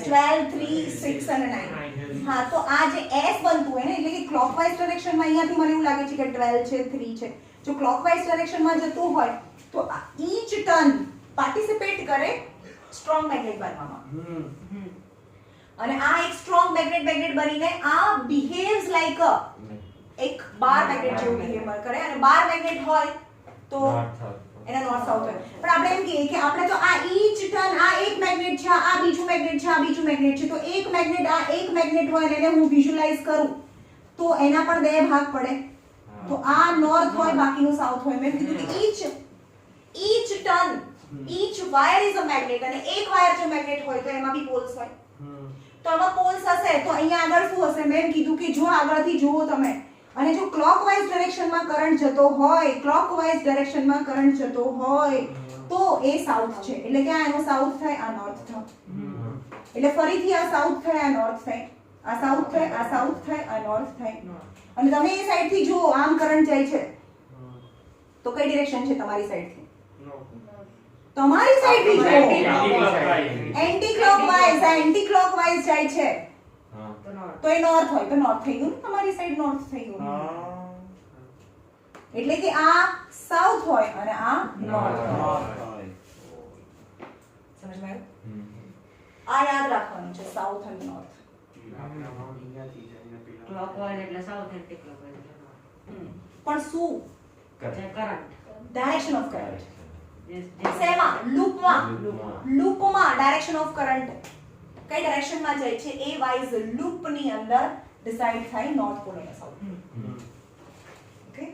12 3 6 અને 9. હા, તો આ જે S બનતું હોય ને એટલે કે ક્લોકવાઇઝ ડાયરેક્શનમાં અહીંયાથી મને એવું લાગે છે કે 12 છે 3 છે. જો ક્લોકવાઇઝ ડાયરેક્શનમાં જતું હોય તો ઈચ ટર્ન પાર્ટિસિપેટ કરે સ્ટ્રોંગ મેગ્નેટ બનવામાં. અને આ એક સ્ટ્રોંગ મેગ્નેટ બનીને આ બિહેવ્સ લાઈક એક બાર મેગ્નેટ જેવું બિહેવ કરે અને બાર મેગ્નેટ હોય તો એના નોર્થ સાઉથ હોય. પણ આપણે એમ કહીએ કે આપણે તો આ ઈચ ટર્ન આ એક મેગ્નેટ છે, આ બીજું મેગ્નેટ છે, આ બીજું મેગ્નેટ છે, તો એક મેગ્નેટ આ એક મેગ્નેટ હોય અને એને હું વિઝ્યુઅલાઇઝ કરું તો એના પણ બે ભાગ પડે. તો આ નોર્થ હોય બાકીનું સાઉથ હોય. મેં કીધું કે each turn each wire is a magnet અને એક વાયર જો મેગ્નેટ હોય તો એમાં બી પોલ્સ હોય. તો આમાં પોલ્સ હશે તો અહીંયા આગળ શું હશે? મેં કીધું કે જો આગળથી જુઓ તમે અને જો ક્લોકવાઇઝ ડાયરેક્શનમાં કરંટ જતો હોય તો એ સાઉથ છે એટલે કે આ એનો સાઉથ થાય, આ નોર્થ થાય. એટલે ફરીથી આ સાઉથ થાય, આ નોર્થ થાય, આ સાઉથ થાય, આ સાઉથ થાય, આ નોર્થ થાય. અને તમે એ સાઈડ થી જુઓ આમ કરંટ જાય છે તો કઈ ડિરેક્શન છે તમારી સાઈડ થી? તમારી સાઈડ થી જુઓ એન્ટી ક્લોકવાઇઝ જાય છે તો એ નોર્થ હોય તો નોર્થ થઈ ગયું ને, તમારી સાઈડ નોર્થ થઈ ગયું. એટલે કે આ સાઉથ હોય અને આ નોર્થ હોય. સમજમાં આવ્યું? આ યાદ રાખવાનું છે, સાઉથ અને નોર્થ. ક્લોકવાઇઝ એટલે સાઉથ, એન્ટી ક્લોકવાઇઝ એટલે પણ શું? કરંટ. Direction of current. શેમાં? લૂપમાં ડાયરેક્શન ઓફ કરંટ કઈ ડાયરેક્શનમાં જાય છે એ વાઇઝ લૂપની અંદર ડિસાઇડ થાય નોર્થ પોલ અને south okay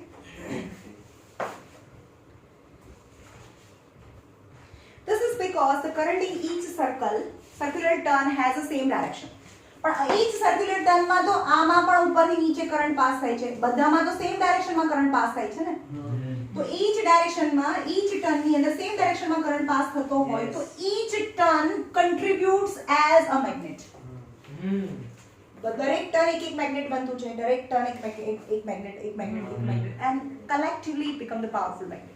This is because the current in each circular turn has the same direction. પણ each circular turn માં તો આમાં પણ ઉપરથી નીચે કરંટ પાસ થાય છે બધામાં તો સેમ ડાયરેક્શનમાં કરંટ પાસ થાય છે ને તો each ડાયરેક્શનમાં each ટર્ન ની અંદર સેમ ડાયરેક્શનમાં કરંટ પાસ થતો હોય તો each turn contributes as a magnet. દરેક ટર્ન એક મેગ્નેટ બનતું છે દરેક ટર્ન એક magnet and collectively it become the powerful magnet.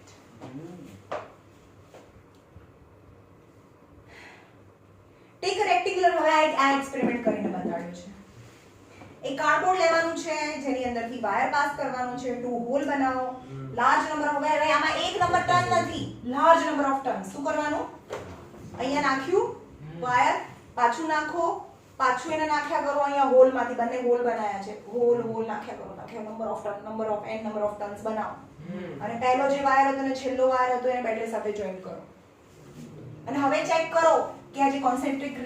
Take a rectangular હવે આ એક્સપેરિમેન્ટ કરીને બતાડ્યો છે એક કાર્ડબોર્ડ લેવાનું છે જેની અંદરથી વાયર પાસ કરવાનું છે ટુ હોલ બનાવો લાર્જ નંબર ઓફ હવે આમાં એક નંબર ટર્ન નથી લાર્જ નંબર ઓફ ટર્ન શું કરવાનું અહીંયા નાખ્યું વાયર પાછું નાખો પાછું એને નાખ્યા કરો અહીંયા હોલમાંથી બંને હોલ બનાવ્યા છે હોલ નાખ્યા કરો નંબર ઓફ ટર્ન્સ બનાવો અને પહેલો જે વાયર હતો અને છેલ્લો વાયર હતો એને બેટરી સાથે જોઈન્ટ કરો અને હવે ચેક કરો કે આ જે કોન્સેન્ટ્રિક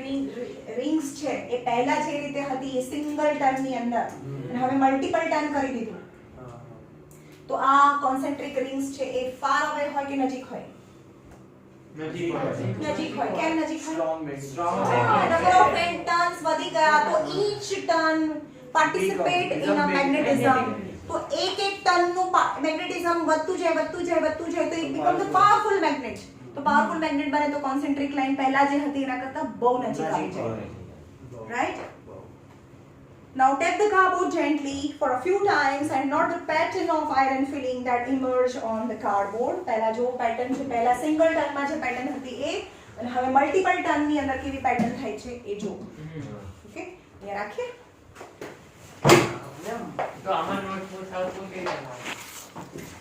રિંગ્સ છે એ પહેલા જે રીતે હતી એ સિંગલ ટર્ન ની અંદર અને હવે મલ્ટિપલ ટર્ન કરી દીધું તો આ કોન્સેન્ટ્રિક રિંગ્સ છે એ ફાર અવે હોય કે નજીક હોય નજીક હોય કેમ નજીક હોય નંબર ઓફ ટર્ન્સ વધી ગયા તો each turn participate in a magnetism તો એક ટર્ન નું મેગ્નેટિઝમ વધતું જાય તો it become the powerful magnet તો પાવરફુલ મેગ્નેટ બને તો કોન્સેન્ટ્રિક લાઈન પહેલા જે હતી એના કરતા બહુ નજીક આવી જાય right Now tap the cardboard gently for a few times and note the pattern of iron filling that emerge on the cardboard. પહેલા જો પેટર્ન છે પહેલા સિંગલ ટર્ન માં જે પેટર્ન હતી એ અને હવે મલ્ટીપલ ટર્ન ની અંદર કેવી પેટર્ન થાય છે એ જો ઓકે એ રાખીએ તો આમાં નોટ ફોર સાઉથ કેવી રીતે